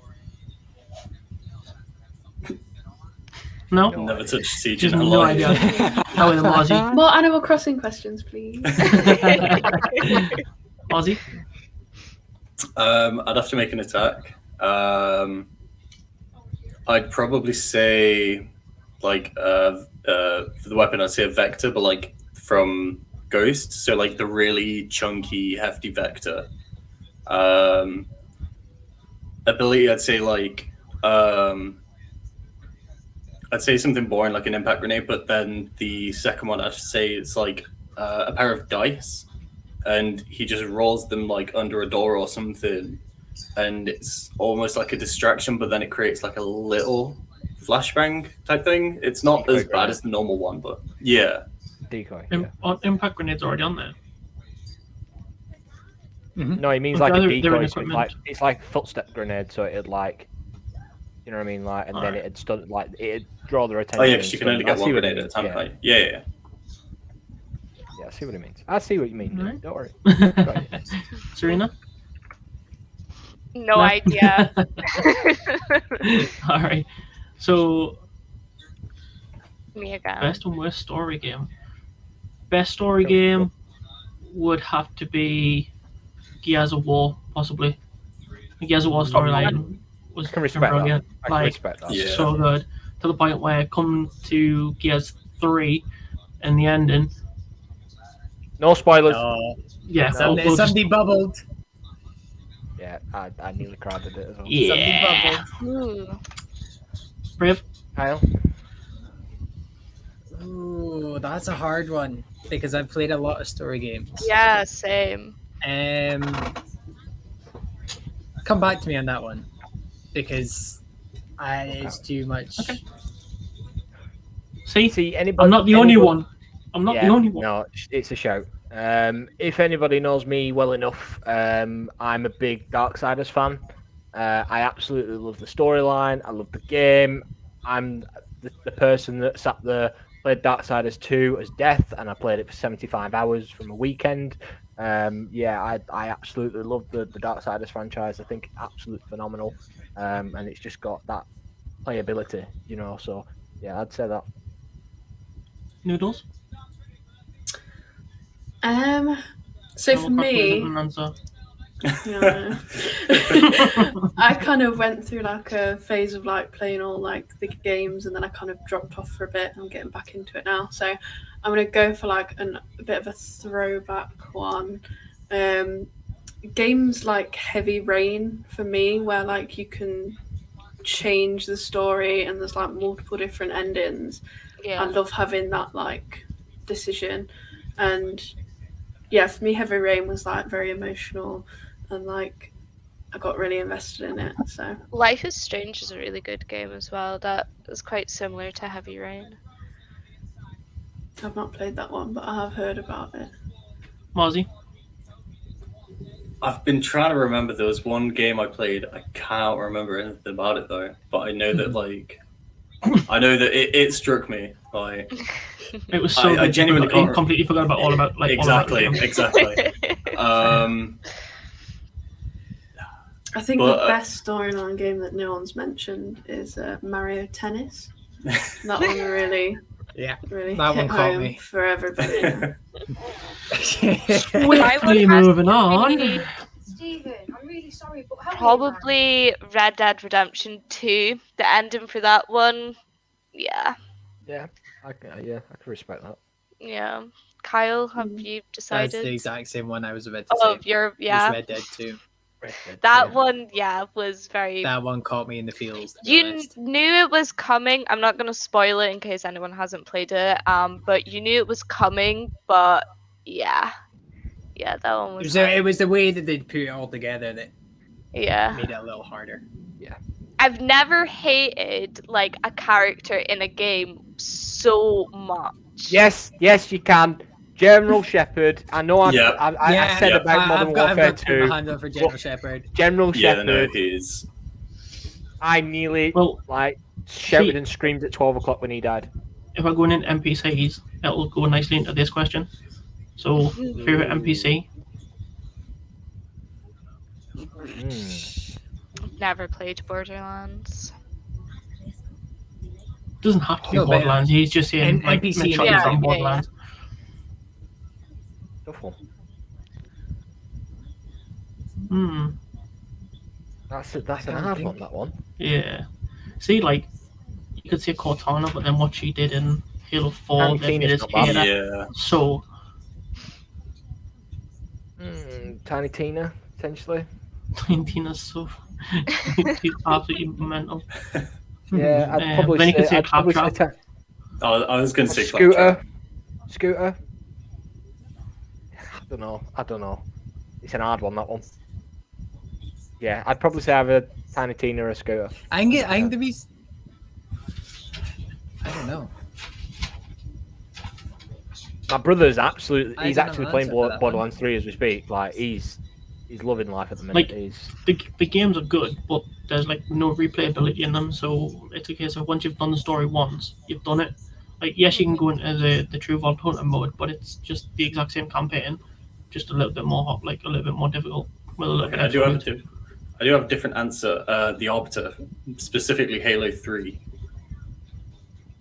No. Never touched Siege Just in her no life. idea. How is Mozzie? More Animal Crossing questions, please. Mozzie? I'd have to make an attack. I'd probably say, like, for the weapon, I'd say a Vector, but like from Ghost, so like the really chunky, hefty Vector. Ability, I'd say like, I'd say something boring like an impact grenade, but then the second one I'd say it's like a pair of dice, and he just rolls them like under a door or something, and it's almost like a distraction, but then it creates like a little flashbang type thing. It's not as bad as the normal one, but yeah. Decoy. Impact grenade's already on there. No, he means Okay, like a they're in decoy. So equipment. it's like footstep grenade. So it'd like, you know what I mean, like, and then Alright. it'd stun, like it'd draw their attention. Oh yeah, because you can and only stun. get I see one what grenade he at a time. means, Right? Yeah. Yeah, I see what he means. I see what you mean. Alright. Don't worry. Serena? No idea. All right. So, Me again. best and worst story game. Best story game would have to be Gears of War, possibly. The Gears of War storyline was I can respect brilliant. that. I can Like, respect that. Yeah. so good. To the point where come to Gears 3 and the ending, No spoilers. yeah, Somebody bubbled. Yeah, I nearly cried at it as well. yeah. Ooh. Brave? Kyle? Ooh, that's a hard one because I've played a lot of story games. Yeah, same. Come back to me on that one because it's too much. Okay. See, anybody? I'm not the only one. I'm not the only one. No, it's a shout. If anybody knows me well enough, I'm a big Darksiders fan. I absolutely love the storyline. I love the game. I'm the person that sat there, played Darksiders 2 as Death, and I played it for 75 hours from a weekend. I absolutely love the Darksiders franchise. I think it's absolutely phenomenal, and it's just got that playability, you know. So yeah, I'd say that. Noodles? So for me, yeah, I kind of went through like a phase of like playing all like the games, and then I kind of dropped off for a bit. I'm getting back into it now, so I'm gonna go for like a bit of a throwback one. Games like Heavy Rain for me, where like you can change the story and there's like multiple different endings. Yeah. I love having that like decision, and yeah, for me, Heavy Rain was like very emotional, and like I got really invested in it. So Life is Strange is a really good game as well. That is quite similar to Heavy Rain. I've not played that one, but I have heard about it. Mozzie? I've been trying to remember. There was one game I played. I can't remember anything about it though. But I know that it struck me. Like It was so I good. genuinely I can't completely forgot about all about like exactly. All about I think But, the best storyline game that no one's mentioned is Mario Tennis. That one really Yeah, really that hit one caught home me. for everybody. Quickly moving on. Stephen, I'm really sorry, but help me, Probably Red Dead Redemption 2. The ending for that one, yeah. I can respect that. Yeah. Kyle, have you That's decided? the exact same one I was about to Oh, say. you're It was yeah. Red Dead 2. That one, yeah, was very. That one caught me in the feels. to be You honest. knew it was coming. I'm not gonna spoil it in case anyone hasn't played it. But you knew it was coming. But yeah, that one was. It was the way that they put it all together that Yeah. made it a little harder. I've never hated like a character in a game so much. Yes, you can. General Shepherd. I know I said about Modern I've Warfare got to put 2. my hand up for General Shepherd. General Yeah, no, Shepherd. it is. I nearly shouted and screamed at 12 o'clock when he died. If I go in NPCs, it'll go nicely into this question. So, favorite NPC? Never played Borderlands. Doesn't have to be No, but, Borderlands. He's just saying like NPC make sure in he's the from game. Borderlands. That's an hard one. That one. Yeah. See, like you could say Cortana, but then what she did in Halo 4, Tiny they Tina's made us not bad. hate her. Yeah. So Tiny Tina, potentially. Tina's so she's absolutely mental. Yeah, I'd probably then you could say, say I'd probably say Claptrap. I was going to say Scooter. Scooter. I don't know. It's an hard one, that one. Yeah, I'd probably say either Tiny Tina or Scooter. I don't know. My brother's absolutely. I He's don't know actually the playing answer to that Borderlands 3 as we speak. Like he's he's loving life at the minute. Like, He's the games are good, but there's like no replayability in them. So it's a case of once you've done the story once, you've done it. Like, yes, you can go into the True Vault Hunter mode, but it's just the exact same campaign, just a little bit more hot, like a little bit more difficult. With a little bit I do extra have a different answer. The Arbiter, specifically Halo 3.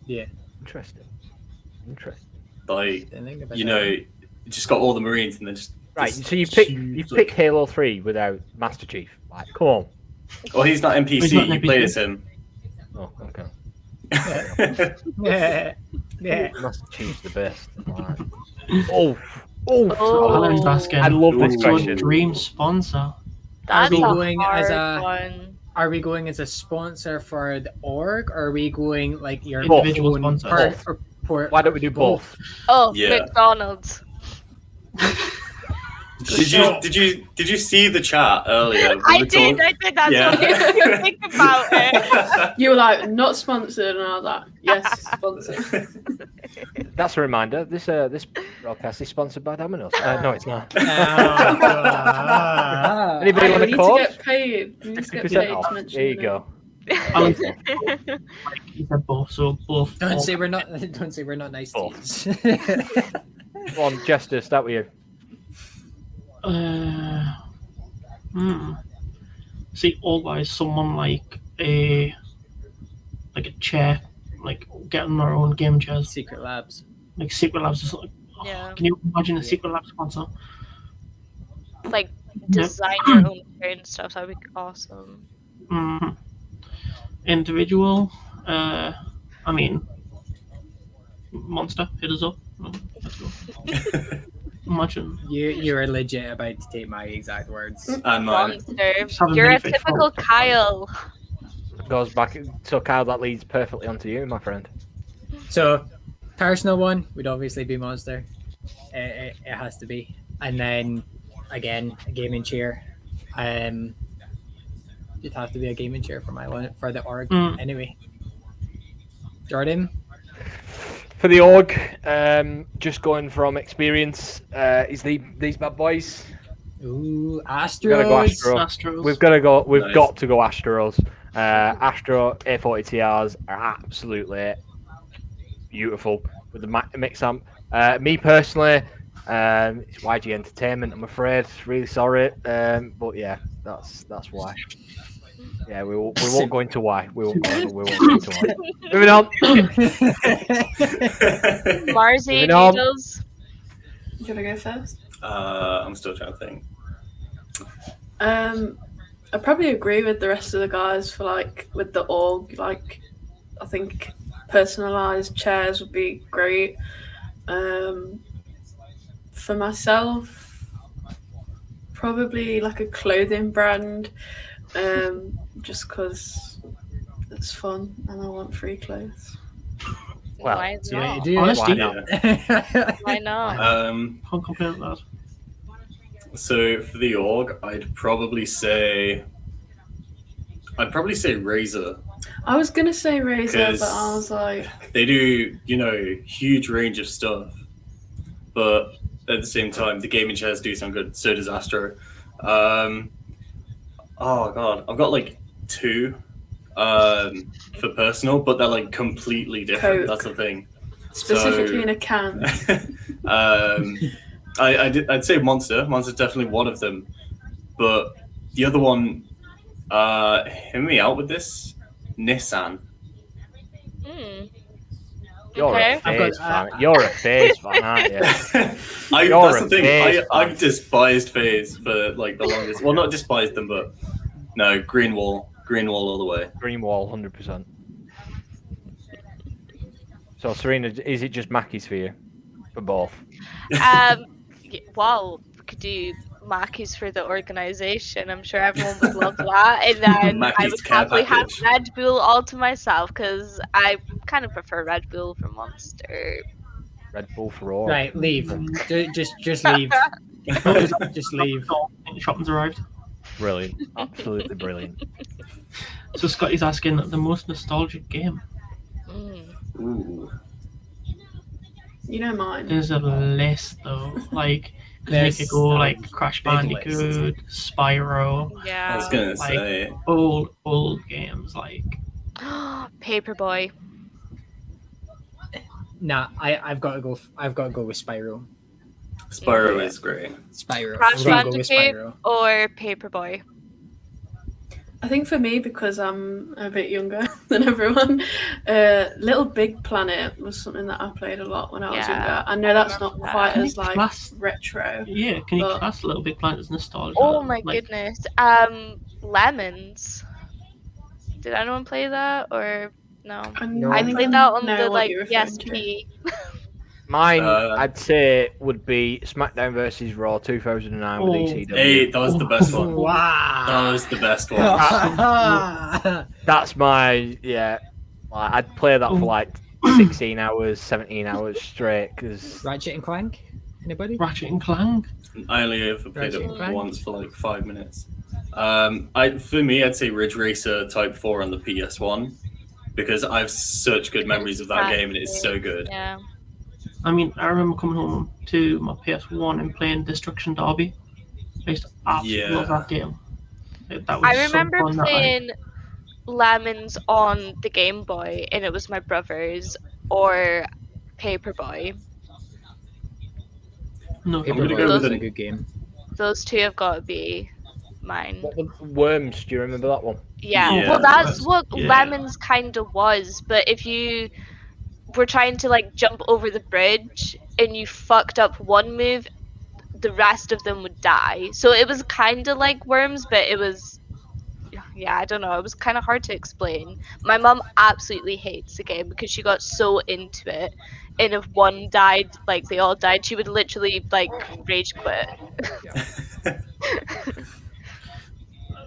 Yeah. interesting. Like, Didn't think about you that. know, you just got all the Marines and then just Right, just so you huge, pick Halo 3 without Master Chief. Like, come on. Well, he's not NPC. He's not You NPC. play as him. Oh, okay. Yeah. Master Chief's the best. Like, Oh. Alan's asking, I love this what's your question. dream sponsor? That's we a going as hard a- one. Are we going as a sponsor for the org, or are we going like your Individual own sponsors. Why don't we do both? Oh, Yeah. McDonald's. Did you see the chat earlier? We I were did. That's what you think about it. You were like, not sponsored, and I was like, yes, sponsored. That's a reminder. This broadcast is sponsored by Domino's. No, it's not. Anybody Hey, want we a need code? to get paid. We need to get 50% paid off. to mention There you it. go. Alan said he said both, so both. Don't say we're not. Don't say we're not nice to Both. you. Go on, Jester, start with you. See, always someone like a chair, like getting their own game chairs, Secret Labs. like Secret Labs. Is like, Yeah. Can you imagine a Secret Labs sponsor? Like, design your own chair and stuff. That would be awesome. Individual. I mean, Monster, hit us up. Let's go. Imagine. You are legit about to take my exact words. And mine. Have a You're a mini-fish typical roll. Kyle. Goes back. So, Kyle, that leads perfectly onto you, my friend. So, personal one would obviously be Monster. It has to be. And then, again, a gaming chair. It'd have to be a gaming chair for my one for the org. Anyway, Jordan. For the org, just going from experience, is these bad boys. Ooh, Gotta go Astros. Astro. Astros. We've got to go. We've Nice. got to go Astros. Astro A40TRs are absolutely beautiful with the mix amp. Me personally, it's YG Entertainment. I'm afraid. Really sorry, but yeah, that's why. Yeah, we won't go into why. We won't go into why. Moving on. Marzi Moving on. Noodles. You want to go first? I'm still trying to think. I probably agree with the rest of the guys for like with the org. Like, I think personalized chairs would be great. For myself, probably like a clothing brand, just because it's fun and I want free clothes. Well, Why See what you not? do. Honesty. Yeah. Why not? Can't complain with that. So for the org, I'd probably say Razer. I was gonna say Razer, 'Cause- but I was like, They do, huge range of stuff, but at the same time, the gaming chairs do sound good. So does Astro. Oh god, I've got like two for personal, but they're like completely different. Coke. That's the thing. specifically So- in a can. I'd say Monster. Monster's definitely one of them, but the other one, hear me out with this. Nissan. You're Okay. a phase fan. You're a phase fan, aren't you? That's You're the a thing. FaZe I've fan. despised FaZe for like the longest. Well, not despised them, but no, green wall all the way. Green wall, 100%. So, Serena, is it just Mackey's for you? For both? Well, we could do Mackey's for the organization. I'm sure everyone would love that. And then I Mackey's would care probably have package. Red Bull all to myself because I kind of prefer Red Bull from Monster. Red Bull for all. Right, leave. Just leave. Just leave. Shopping's arrived. Brilliant. Absolutely brilliant. So Scotty's asking the most nostalgic game. Ooh. You know mine. There's a list though, like, You could go like There's Crash big Bandicoot, Spyro, I Yeah. was gonna Like- say. old games like. Paperboy. Nah, I've got to go. I've got to go with Spyro. Spyro is great. Spyro. Crash I've got to go with Bandicoot Spyro. or Paperboy. I think for me, because I'm a bit younger than everyone, Little Big Planet was something that I played a lot when I was Yeah, younger. I know that's not remember that. quite Can as you like class- retro. Yeah, can you But- class Little Big Planet as nostalgia? Oh my Like, goodness. Lemons. Did anyone play that or no? No, I think played that on know the what like you're referring to. PSP. Mine, Uh, I'd say, would be SmackDown versus Raw 2009 with Oh. ECW. Hey, that was the best one. That Wow. was the best one. That's my, yeah. Like, I'd play that for like 16 hours, 17 hours straight, because Ratchet and Clank. Anybody? Ratchet and Clank. I only ever played Ratchet it and Clank? once for like 5 minutes. For me, I'd say Ridge Racer Type 4 on the PS1 because I have such good memories of that game and it's so good. Yeah. I mean, I remember coming home to my PS1 and playing Destruction Derby. I used to absolutely love that game. That was I so remember fun that playing Lemons on the Game Boy, and it was my brother's, or Paperboy. No, I'm gonna Paperboy go was with a an- good game. Those two have got to be mine. what was Worms? Do you remember that one? Yeah. Yeah. Well, that's what Yeah. Lemons kind of was, but if you were trying to like jump over the bridge and you fucked up one move, the rest of them would die. So it was kind of like Worms, but it was, yeah, I don't know. It was kind of hard to explain. My mum absolutely hates the game because she got so into it, and if one died, like they all died, she would literally like rage quit.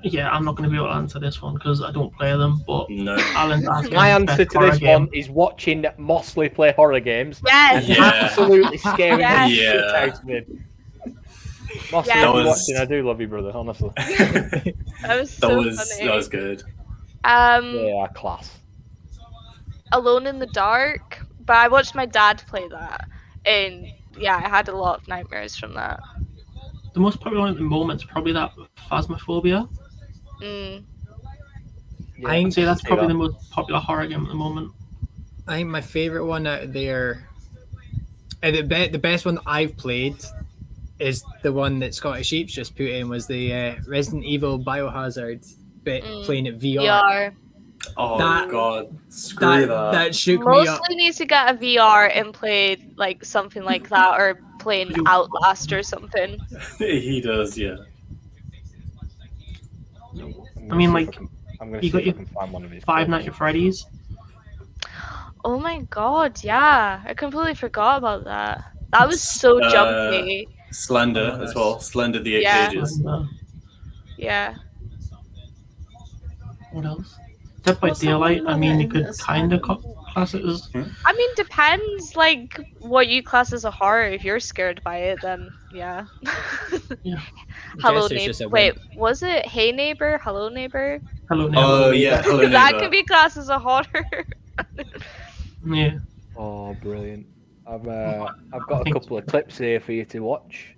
yeah, I'm not going to be able to answer this one because I don't play them. But No. Alan's asking My best answer to horror this game. one is watching Mosley play horror games. Yes. Yeah. Absolutely scaring Yes. the shit Yeah. out of me. Mosley, Yeah. if That you're was- watching, I do love you, brother, honestly. That was so funny. That was good. Yeah, class. Alone in the Dark, but I watched my dad play that, and yeah, I had a lot of nightmares from that. The most popular one at the moment is probably that Phasmophobia. Mm. Yeah, I I'd say that's see probably that. the most popular horror game at the moment. I think my favorite one out there, and the best one I've played, is the one that Scottish Sheeps just put in, was the Resident Evil Biohazard bit, playing at VR. VR. Oh That- god, screw that. That shook me up. Mostly needs to get a VR and play like something like that, or playing Outlast or something. He does, yeah. I mean, like, I'm gonna you see got if I your can find one of these. Five Nights at Freddy's. Oh my god, yeah, I completely forgot about that. That was so jumpy. Slender as well. Slender the Eight Yeah. Pages. And, Yeah. what else? Dead by What's that Daylight. one I mean, you again? could kind of class it as. I mean, depends like what you class as a horror. If you're scared by it, then yeah. Yeah. Hello Jester's just neighbor. a Wait, wimp. was it Hey Neighbor? Hello Neighbor? Hello, Oh Neighbor. yeah, hello That neighbor. could be classed as a horror. Yeah. Oh, brilliant! I've got a couple of clips here for you to watch.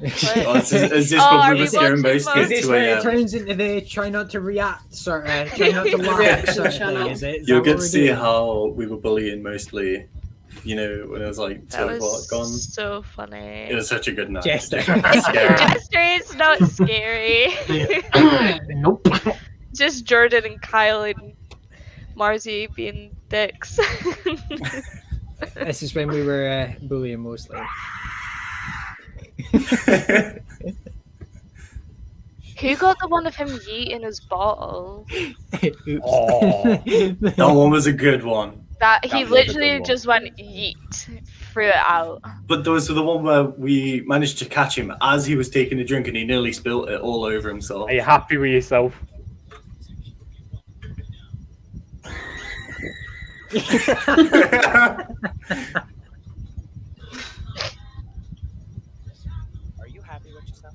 Oh, is this Oh, what are we we were scaring watching most most? Is at this 2 where it a.m.? turns into the try not to react sort of, try not to laugh Reaction sort of channel. thing, is it? Is You'll that get what to we're see doing? how we were bullying mostly, you know, when it was like 2 That o'clock was gone. so funny. It was such a good night. Jester. Scary. Jester is not scary. Nope. Just Jordan and Kyle and Marzi being dicks. This is when we were bullying mostly. Who got the one of him yeeting his bottle? Oops. Oh. That one was a good one. That he That was a good literally one. just went yeet, threw it out. But there was the one where we managed to catch him as he was taking a drink and he nearly spilt it all over himself. Are you happy with yourself? Are you happy with yourself?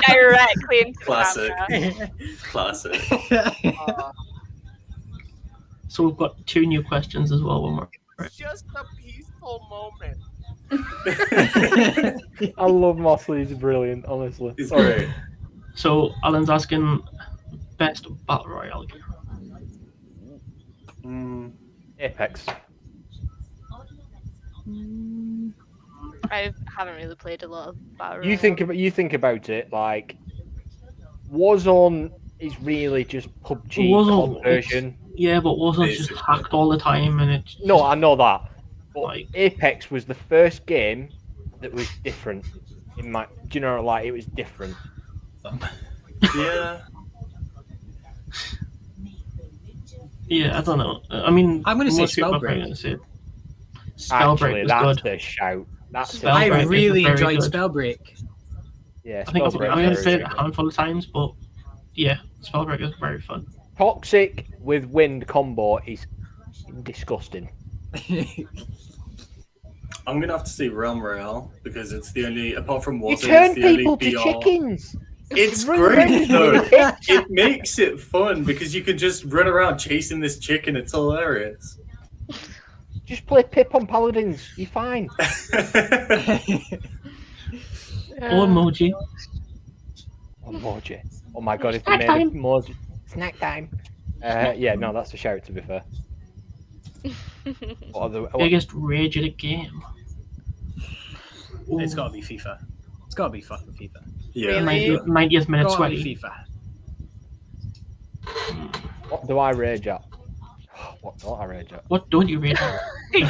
Directly into the Classic. camera. Classic. So we've got 2 new questions as well. When we're It's just a peaceful moment. I love Mosley. He's brilliant, honestly. It's great. So Alan's asking best battle royale game. Apex. I haven't really played a lot of battle You think about it like Warzone is really just PUBG Warzone, COD version. Yeah, but Warzone's just hacked all the time, and it's No, I know that. But like Apex was the first game that was different. In my, do you know, like it was different. Yeah. Yeah, I don't know. I mean, I'm gonna say most people are Spellbreak. gonna say Actually, Spellbreak that's was good. the shout. That's the Spellbreak I is really very enjoyed good. Spellbreak. Yeah, I think I've Spellbreak only is played it very a good. handful of times, but yeah, Spellbreak is very fun. Toxic with wind combo is disgusting. I'm gonna have to say Realm Royale because it's the only, apart from You Warzone, turn it's the only people to BR. chickens. It's Run great around though. with a pitch. It makes it fun because you can just run around chasing this chicken. It's hilarious. Just play Pip on Paladins. You're fine. Or emoji. Emoji. Oh my god, if they made an emoji. Snack time. Yeah, no, that's a shout, to be fair. Biggest rage at a game. It's got to be FIFA. It's got to be fucking FIFA. Yeah. Really? 90th minute Gotta sweaty. be FIFA. What do I rage at? What don't I rage at? What don't you rage at?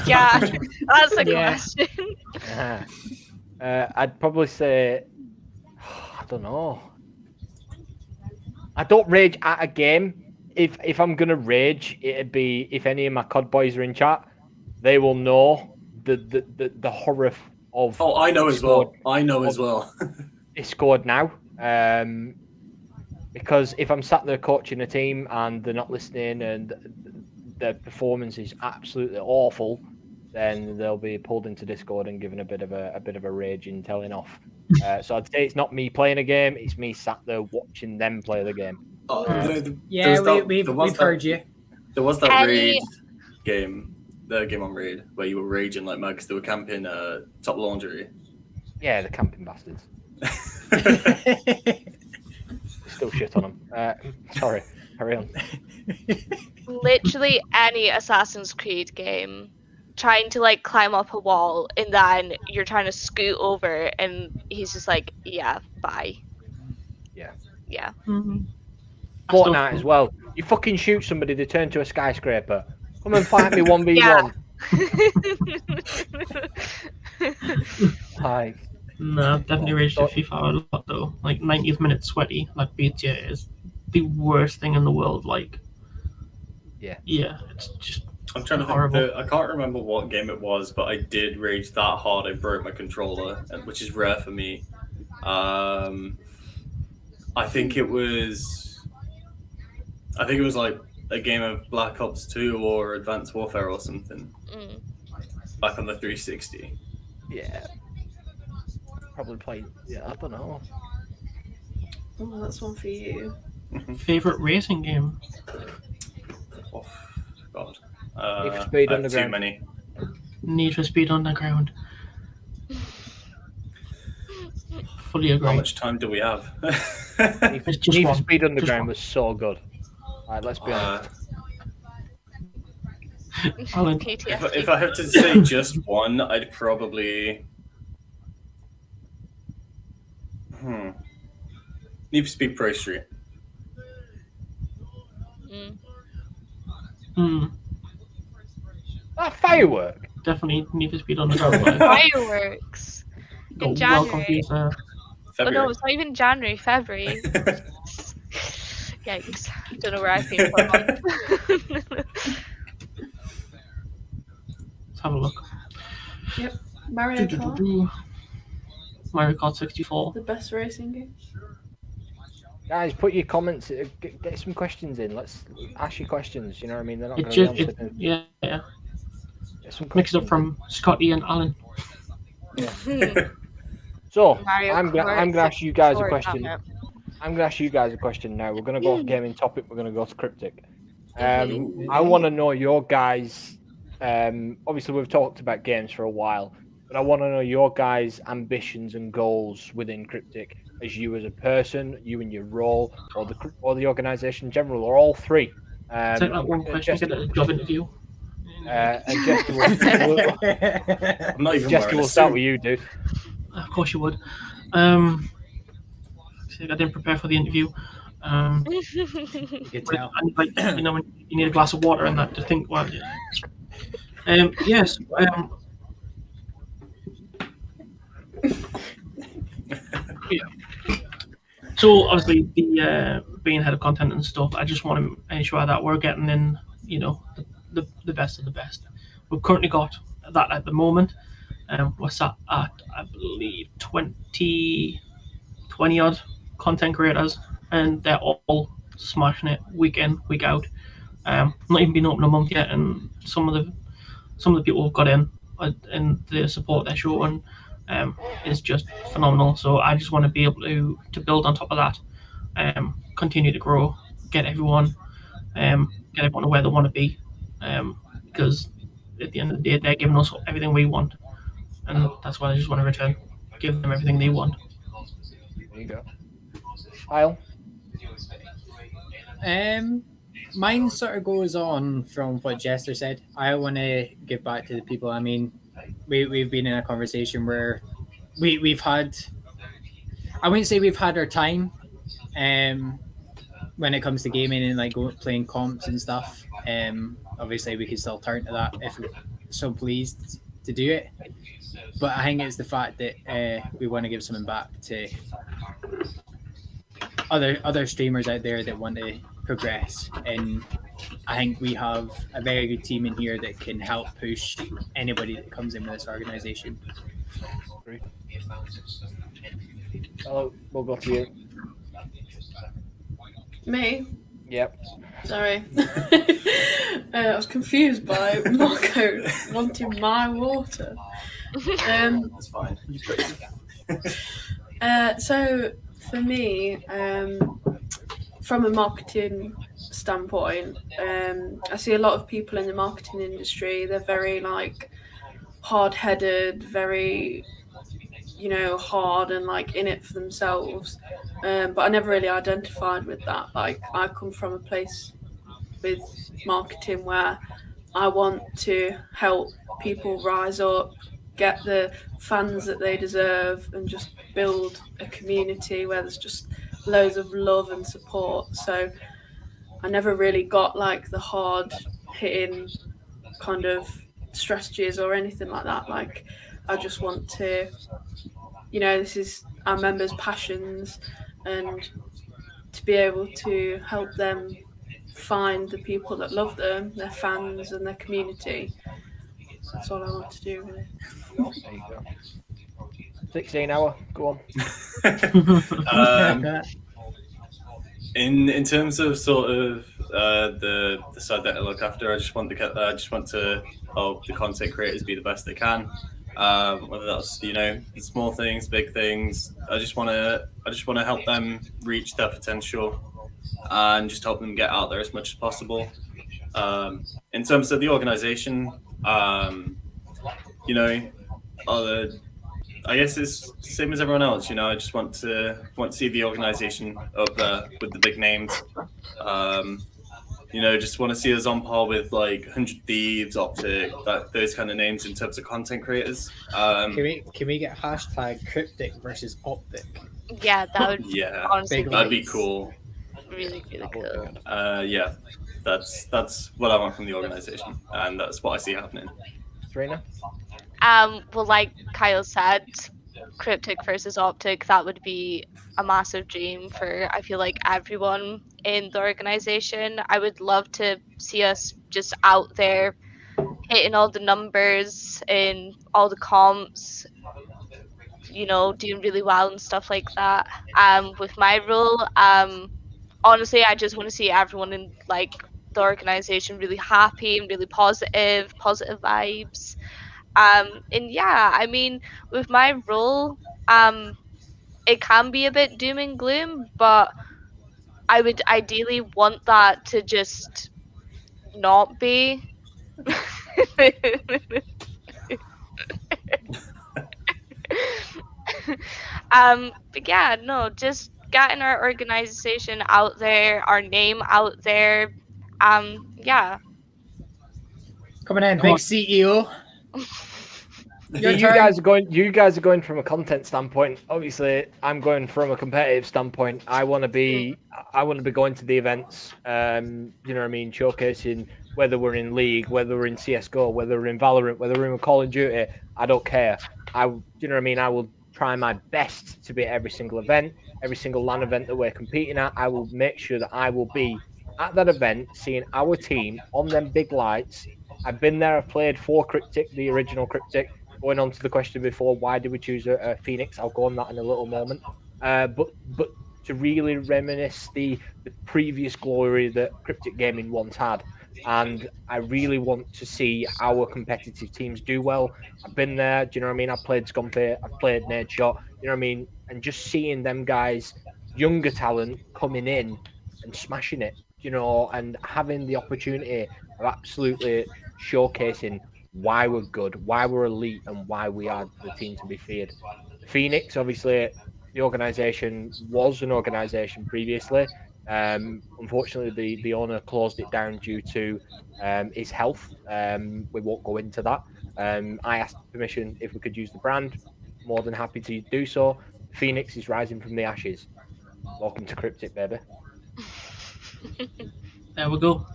Yeah, that's a Yeah. question. I'd probably say, I don't know. I don't rage at a game. If I'm gonna rage, it'd be if any of my COD boys are in chat, they will know the horror of. Oh, I know as well. I know as well. Discord now. Because if I'm sat there coaching a team and they're not listening and their performance is absolutely awful, then they'll be pulled into Discord and given a bit of a raging telling off. So I'd say it's not me playing a game; it's me sat there watching them play the game. Yeah, we've heard you. There was that Any- raid game, the game on raid, where you were raging like mad because they were camping top laundry. Yeah, the camping bastards. Still shit on them. Sorry, carry on. Literally any Assassin's Creed game, trying to like climb up a wall and then you're trying to scoot over and he's just like, yeah, bye. Yeah. Yeah. Fortnite as well. You fucking shoot somebody, they turn to a skyscraper. Come and fight me 1v1. Hi. No, I've definitely raged at FIFA a lot though. Like 90th minute sweaty, like BTA is the worst thing in the world. Like, yeah, it's just. I'm trying to horrible. think. I can't remember what game it was, but I did rage that hard. I broke my controller, which is rare for me. I think it was like a game of Black Ops 2 or Advanced Warfare or something. Back on the 360. Yeah. Probably played. Yeah, I don't know. Oh, that's one for you. Favorite racing game? Oh, God. Need for Speed I have Underground. too many. Need for Speed Underground. Fully agree. How much time do we have? Need for Just one. Speed Just Underground one. was so good. Alright, let's be honest. Alan, PTSD. If I have to say just one, I'd probably. Need for Speed Pro Street. Firework. Definitely Need for Speed Underground. Fireworks in January. Oh February. no, it's not even January, February. Yikes. Don't know where I've been for a month. Let's have a look. Yep. Mario Kart, Mario Kart 64. the best racing game. Guys, put your comments. Get some questions in. Let's ask your questions. You know what I mean? They're not It going just, to be answered. yeah. Get some Mix it up questions from Scotty and Alan. in. So Mario I'm Kart gonna ask you guys a 64, question. damn it. I'm gonna ask you guys a question now. We're gonna go off gaming topic. We're gonna go to Cryptic. I want to know your guys. Obviously, we've talked about games for a while, but I want to know your guys' ambitions and goals within Cryptic, as you as a person, you and your role, or the organization in general, or all three. Take that one question, get a job interview. And Jester will, I'm not even Jester wearing a will start suit. with you, dude. Of course you would. I didn't prepare for the interview. You could tell. And like when you need a glass of water and that to think. Well, yes. Yeah. So obviously, the being head of content and stuff, I just want to ensure that we're getting in, the best of the best. We've currently got that at the moment. We're sat at, I believe, 20 odd content creators, and they're all smashing it week in, week out. Not even been open a month yet, and some of the people who've got in and the support they're showing is just phenomenal. So I just want to be able to build on top of that, continue to grow, get everyone to where they want to be, because at the end of the day they're giving us everything we want, and that's why I just want to return, give them everything they want. There you go. Kyle? Mine sort of goes on from what Jester said. I want to give back to the people. I mean, we've been in a conversation where we've had, I wouldn't say we've had our time when it comes to gaming and like playing comps and stuff. Obviously we could still turn to that if we're so pleased to do it, but I think it's the fact that we want to give something back to other streamers out there that want to progress, and I think we have a very good team in here that can help push anybody that comes in with this organization. Hello, we'll go to you. Me? Yep. Sorry. I was confused by Marco wanting my water. That's fine. So for me, from a marketing standpoint, I see a lot of people in the marketing industry. They're very like hard-headed, very hard and like in it for themselves. But I never really identified with that. Like I come from a place with marketing where I want to help people rise up, get the fans that they deserve, and just build a community where there's just loads of love and support. So I never really got like the hard hitting kind of strategies or anything like that. Like I just want to, this is our members' passions, and to be able to help them find the people that love them, their fans and their community. That's all I want to do, really. There you go. 16 hour, go on. In terms of sort of the side that I look after, I just want to help the content creators be the best they can. Whether that's the small things, big things. I just want to help them reach their potential and just help them get out there as much as possible. In terms of the organization, I guess it's the same as everyone else. I just want to see the organization up there with the big names. Just want to see us on par with like 100 Thieves, Optic, those kind of names in terms of content creators. Can we get hashtag Cryptic versus Optic? Yeah, that would honestly that'd be cool. Really, really cool. Yeah, that's what I want from the organization, and that's what I see happening. Serena? Well, like Kyle said, Cryptic versus Optic, that would be a massive dream for, I feel like, everyone in the organization. I would love to see us just out there hitting all the numbers in all the comps, doing really well and stuff like that. With my role, honestly, I just want to see everyone in like the organization really happy and really positive vibes. And yeah, I mean, with my role, it can be a bit doom and gloom, but I would ideally want that to just not be. But yeah, no, just getting our organization out there, our name out there. Yeah. Coming in, Come big on. CEO. Your You turn. guys are going from a content standpoint. Obviously, I'm going from a competitive standpoint. I want to be going to the events. You know what I mean, showcasing whether we're in League, whether we're in CS:GO, whether we're in Valorant, whether we're in Call of Duty. I don't care. You know what I mean. I will try my best to be at every single event, every single LAN event that we're competing at. I will make sure that I will be at that event, seeing our team on them big lights. I've been there. I've played for Cryptic, the original Cryptic. Going on to the question before, why did we choose a Phoenix? I'll go on that in a little moment. But to really reminisce the previous glory that Kryptic Gaming once had, and I really want to see our competitive teams do well. I've been there. Do you know what I mean? I've played Scumpy. I've played Nade Shot. You know what I mean? And just seeing them guys, younger talent coming in and smashing it. You know, and having the opportunity of absolutely showcasing why we're good, why we're elite, and why we are the team to be feared. Phoenix, obviously, the organization was an organization previously. Unfortunately, the owner closed it down due to his health. We won't go into that. I asked permission if we could use the brand. More than happy to do so. Phoenix is rising from the ashes. Welcome to Cryptic, baby. There we go.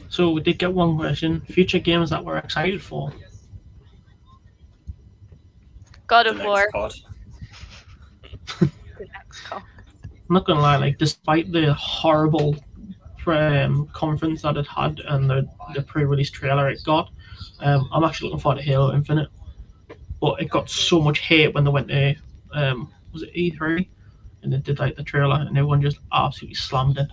So we did get one question. Future games that we're excited for. God The of next War. COD. The next COD. I'm not gonna lie, like despite the horrible conference that it had and the pre-release trailer it got, I'm actually looking forward to Halo Infinite. But it got so much hate when they went to was it E3 and they did like the trailer and everyone just absolutely slammed it.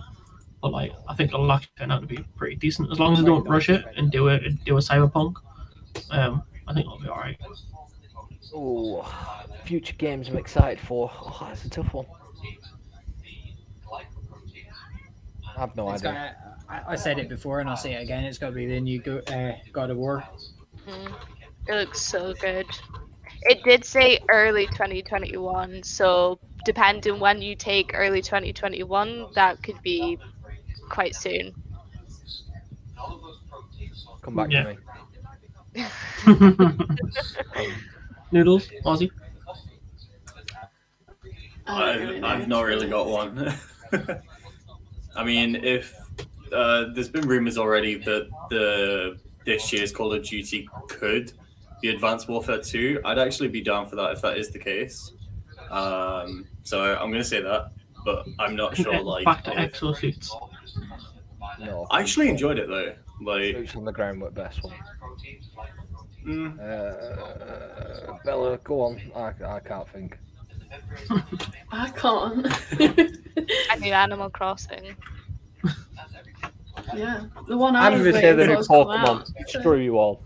But like I think it'll actually turn out to be pretty decent as long as they don't rush it and do a Cyberpunk. I think it'll be alright. Oh, future games I'm excited for. Oh, that's a tough one. I have no idea. I said it before and I'll say it again. It's got to be the new God of War. It looks so good. It did say early 2021, so depending when you take early 2021, that could be quite soon. Come back Yeah. to me. Noodles, Aussie. I've not really got one. I mean, if there's been rumors already that this year's Call of Duty could be Advanced Warfare 2, I'd actually be down for that if that is the case. So I'm going to say that, but I'm not sure. Like, Back to exosuits. No. I actually enjoyed it though. Like, Boots on the ground were best one. Bella, go on. I can't think. I can't. I knew Animal Crossing. Yeah, the one I'm was going to say the waiting new for has come out, Pokemon. so- Screw you all.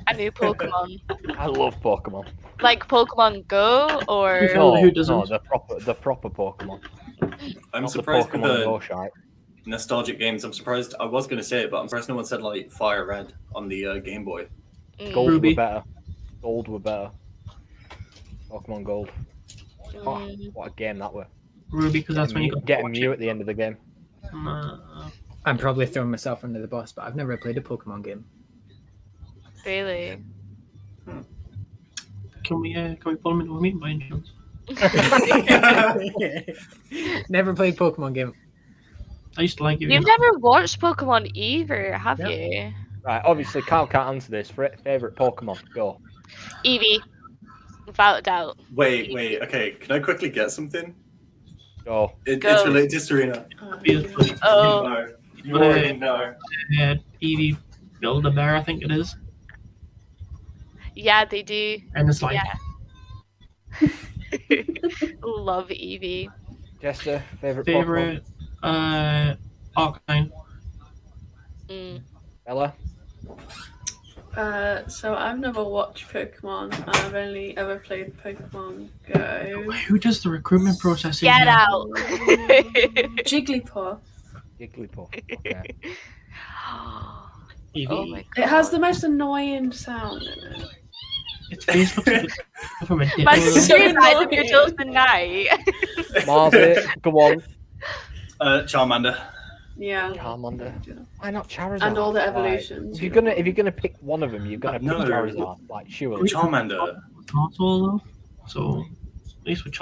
I knew Pokemon. I love Pokemon. Like Pokemon Go or No. Who doesn't? No, the proper Pokemon. I'm Not surprised the with Pokemon the Go shite. nostalgic games. I'm surprised. I was going to say it, but I'm surprised no one said like Fire Red on the Game Boy. Gold Ruby. were better. Gold were better. Pokemon Gold. Oh, what a game that were. Ruby, because that's when you got Get a Mew at the end of the game. I'm probably throwing myself under the bus, but I've never played a Pokemon game. Really? Can we pull them into a meeting by any chance? Never played Pokemon game. I used to like you. You've never watched Pokemon either, have No. you? Right, obviously, Carl can't answer this. Favorite Pokemon? Go. Eevee, without a doubt. Wait. Okay, can I quickly get something? Go. It's Go. related to Serena. Oh, No, you already know. Eevee Build-A-Bear, I think it is. yeah, they do. And it's like, Yeah. Love Eevee. Jester, favorite Pokemon? favorite Arcanine. Bella? So I've never watched Pokemon. I've only ever played Pokemon Go. Who does the recruitment process? in Get here? out. Jigglypuff. Jigglypuff. Okay. Eevee. Oh my It has the most annoying sound in it. It's face looks like from a dip. Imagine So you died in the annoying. middle of the night. Marvin, go on. Charmander. Yeah. Charmander. Why not Charizard? And all the Like, evolutions. if you're gonna pick one of them, you're gonna pick No. Charizard. Like, surely. Charmander. Console though, so at least with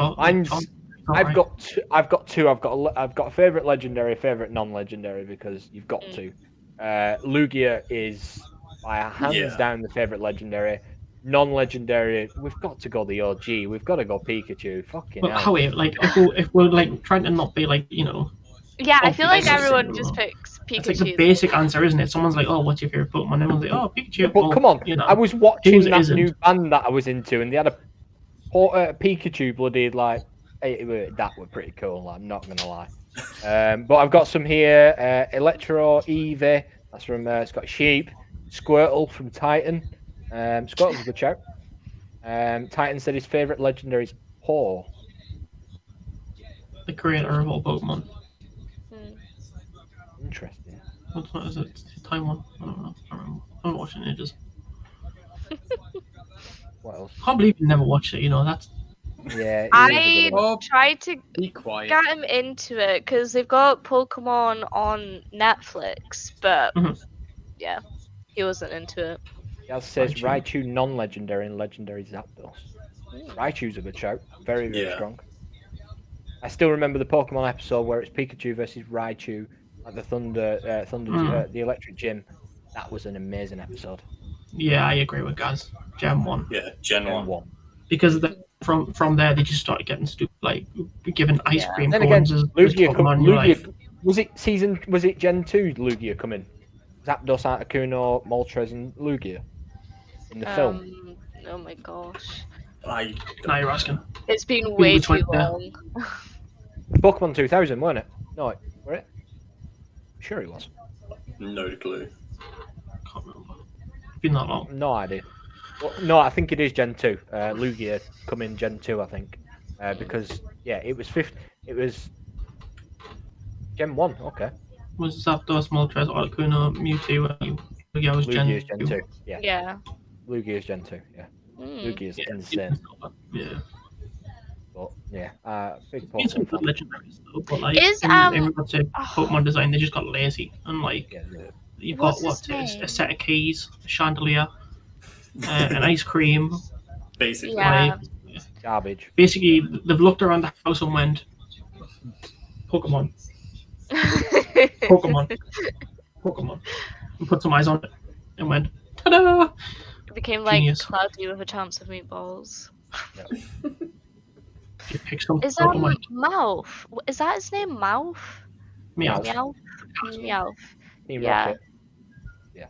I've got two. I've got a favorite legendary, a favorite non-legendary because you've got to. Lugia is by hands down the favorite legendary. Non-legendary, we've got to go the OG. We've got to go Pikachu. Fucking But hell. however, like if we're like trying to not be like Yeah, I feel like obvious, everyone so- just picks Pikachu. it's like the basic answer, isn't it? Someone's like, "Oh, what's your favorite Pokemon?" Everyone's like, "Oh, Pikachu." But come on, I was watching whose that isn't? new band that I was into, and they had a Pikachu bloody like. That were pretty cool. I'm not gonna lie. But I've got some here. Electro Eevee. That's from. It's got Sheep. Squirtle from Titan. Squirtle's a good shout. Titan said his favorite legendary is Paw. the creator of all Pokemon. Interesting. What is it? Taiwan? I don't know. I remember. I haven't watched it in ages. What else? Can't believe you never watched it. That's Yeah. I Oh, tried to be quiet. get him into it because they've got Pokemon on Netflix, but yeah, he wasn't into it. It says Raichu non-legendary and legendary Zapdos. Raichu's a good shout. Very, very strong. I still remember the Pokemon episode where it's Pikachu versus Raichu at the the Electric Gym. That was an amazing episode. Yeah, I agree with Gaz. Gen 1. Yeah, Gen 1. Because from there they just started getting stupid, like given ice cream Then again, cones as Lugia, Pokemon in your life. was it Gen 2 Lugia coming? Zapdos, Articuno, Moltres, and Lugia in the film. Oh my gosh, Now you're asking. it's been way which too one, yeah. long. Pokemon 2000, weren't it? No, were it? Sure it was. No clue. Can't remember. Been that long. No idea. Well, no, I think it is Gen 2. Lugia coming Gen 2, I think. Because, yeah, it was Gen 1, okay. Was Zapdos, Moltres, Articuno, Mewtwo, Lugia was Lugia's Gen Gen 2. 2, yeah. Yeah. Lugia's Gen 2, yeah. Lugia's insane. Yeah. But, yeah, big Been some Pokemon good fan. legendaries though, but like Is, in regards to Pokemon design, they just got lazy and like you've got What's his a name? set of keys, a chandelier, an ice cream. Basically. Yeah. Like, Garbage. basically, they've looked around the house and went, Pokemon, Pokemon, Pokemon, and put some eyes on it and went, ta-da! It became like Genius. cloudy with a chance of meatballs. You pick some Is Pokemon. Mouth? Is that his name? Mouth? Meow. Meow. Team Yeah. Rocket. Yeah.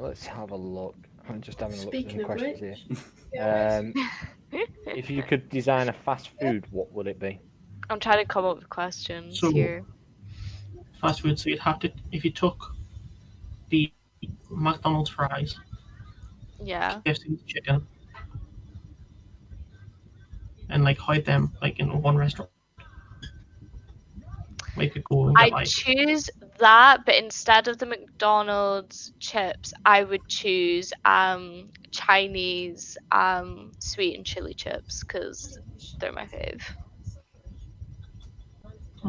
Let's have a look. I'm just having a look at Speaking some of questions which. here. If you could design a fast food, what would it be? I'm trying to come up with questions So- here. Fast food, so you'd have to, if you took the McDonald's fries, Yeah. KFC's chicken, and like hide them like in one restaurant. We could go and get I'd like choose that, but instead of the McDonald's chips, I would choose Chinese sweet and chili chips because they're my fave.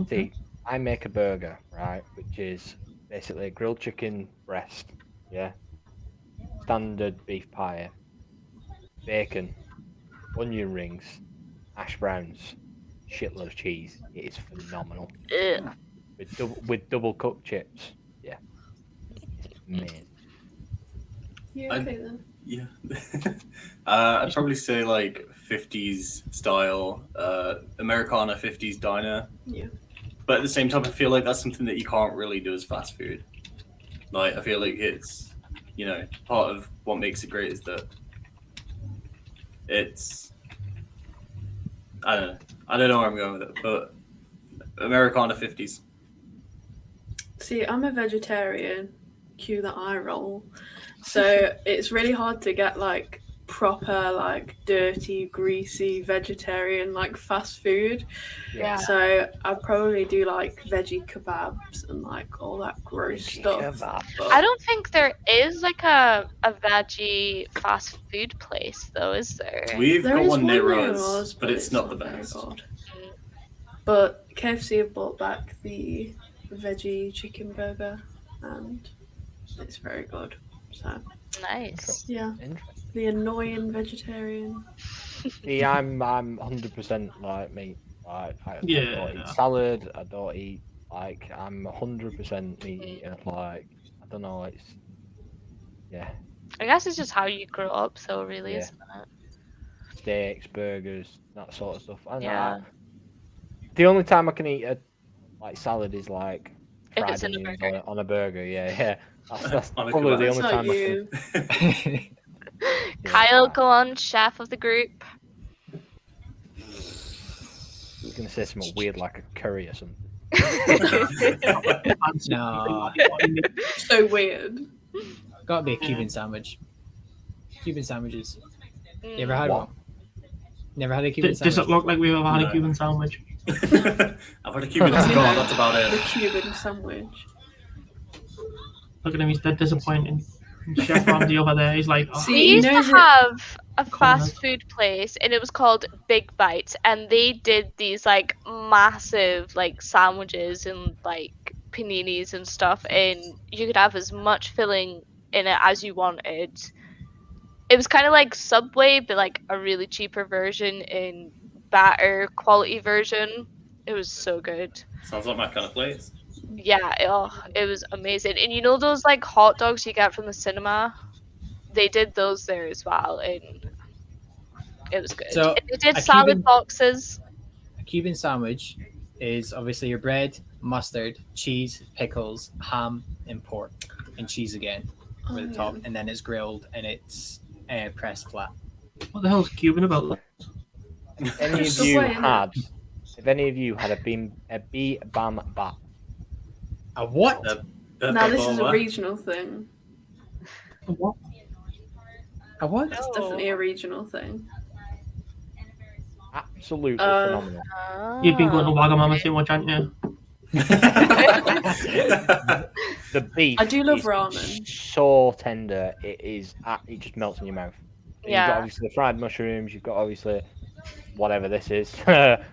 See, I make a burger, right, which is basically a grilled chicken breast, yeah, standard beef pie, bacon, onion rings, hash browns, shitload of cheese. It is phenomenal. Ugh. With double cooked chips, yeah, it's amazing. Yeah, okay then. Yeah. I'd probably say like 50s style, Americana 50s diner. Yeah. But at the same time, I feel like that's something that you can't really do as fast food. Like, I feel like it's, part of what makes it great is that it's, I don't know where I'm going with it, but Americana 50s. See, I'm a vegetarian. Cue the eye roll. So it's really hard to get like proper like dirty, greasy vegetarian like fast food. Yeah. So I'd probably do like veggie kebabs and like all that gross stuff. But I don't think there is like a veggie fast food place though, is there? We've there got is one near near us, but it's not the very best. good. But KFC have brought back the veggie chicken burger, and it's very good. So Nice. yeah, Interesting. the annoying vegetarian. See, I'm 100% like meat. Like, I don't eat salad. I don't eat like I'm 100% meat eater. Like I don't know. It's I guess it's just how you grew up, so really, isn't it? Steaks, burgers, that sort of stuff. Yeah. The only time I can eat a like salad is like If fried it's in a onions burger. on a burger. Yeah. That's On a probably the kebab. only That's time not I you. can. Kyle, go on, chef of the group. I was gonna say something weird like a curry or something. No, So weird. gotta be a Cuban sandwich. Cuban sandwiches. You ever had What? one? Never had a Cuban Does sandwich? it look like we've ever had No. a Cuban sandwich? I've had a Cuban cigar, that's about The it. Cuban sandwich. Look at him, he's dead disappointed. Chef Ramsay over there, he's like, oh, See, We he used to knows it. have a Comment. fast food place, and it was called Big Bites, and they did these like massive like sandwiches and like paninis and stuff, and you could have as much filling in it as you wanted. It was kind of like Subway, but like a really cheaper version in better quality version. It was so good. Sounds like my kind of place. Yeah, it was amazing. And you know those like hot dogs you get from the cinema? They did those there as well, and it was good. So, And they did a salad Cuban- boxes. A Cuban sandwich is obviously your bread, mustard, cheese, pickles, ham, and pork, and cheese again over the top, and then it's grilled and it's pressed flat. what the hell's Cuban about that? If any of Subway, you innit? had, a bee bam bat. A what? Now this is a regional thing. What? A what? It's definitely a regional thing. Absolutely Uh, phenomenal. You've been going to Wagamama too much, haven't you? The beef. I do love is ramen. So tender, it just melts in your mouth. And You've got Yeah. obviously the fried mushrooms. You've got obviously whatever this is,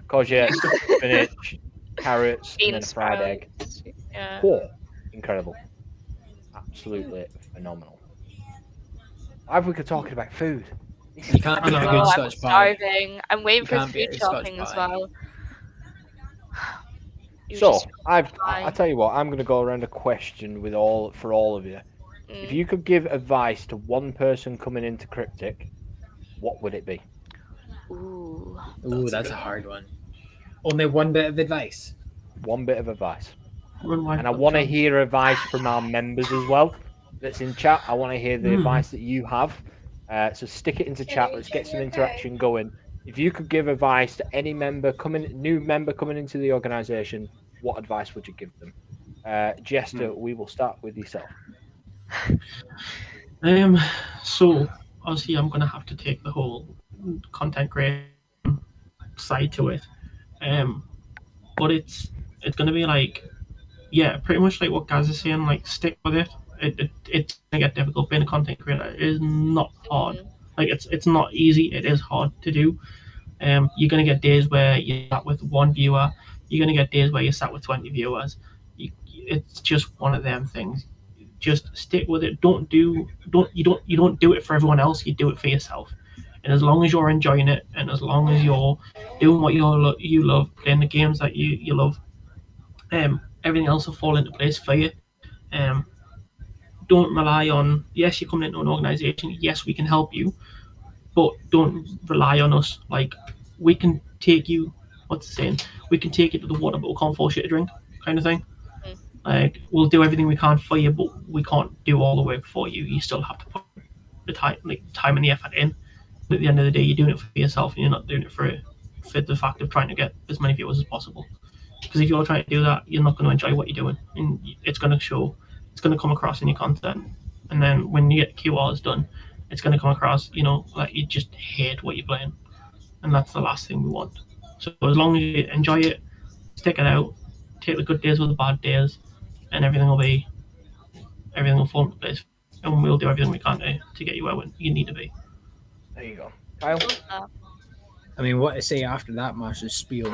courgette, spinach, carrots, and Bean then a fried egg. sprouts. Yeah. Oh, incredible! Absolutely phenomenal. Why have we got talking about food? You can't beat a Oh, good I'm Scotch pie. starving. I'm waiting You for can't beat food a Scotch shopping as pie. well. You So just- I pie. tell you what, I'm going to go around a question for all of you. If you could give advice to one person coming into Cryptic, what would it be? Ooh. Ooh, that's a hard one. Only one bit of advice. One bit of advice. Run wide And I for the want to chance. hear advice from our members as well. That's in chat. I want to hear the advice that you have. So stick it into chat. Let's get some interaction going. If you could give advice to any new member coming into the organisation, what advice would you give them? Jester, we will start with yourself. So obviously I'm gonna have to take the whole content creation side to it. But it's gonna be like, yeah, pretty much like what Gaz is saying, like stick with it. It's gonna get difficult being a content creator. It is not hard. Like it's not easy, it is hard to do. You're gonna get days where you're sat with one viewer, you're gonna get days where you're sat with 20 viewers. It's just one of them things. Just stick with it. Don't do it for everyone else, you do it for yourself. And as long as you're enjoying it, and as long as you're doing what you love, playing the games that you love, everything else will fall into place for you. Don't rely on, yes, you're coming into an organization, yes, we can help you, but don't rely on us. Like, we can take you, what's the saying? We can take you to the water, but we can't force you to drink, kind of thing. Like, we'll do everything we can for you, but we can't do all the work for you. You still have to put the time and the effort in. But at the end of the day, you're doing it for yourself, and you're not doing it for the fact of trying to get as many viewers as possible. Because if you're trying to do that, you're not going to enjoy what you're doing, and it's going to show. It's going to come across in your content. And then when you get QRs done, it's going to come across, like you just hate what you're playing, and that's the last thing we want. So as long as you enjoy it, stick it out, take the good days with the bad days, and everything will fall into place, and we'll do everything we can to get you where you need to be. There you go, Kyle. I mean, what to say after that massive spiel?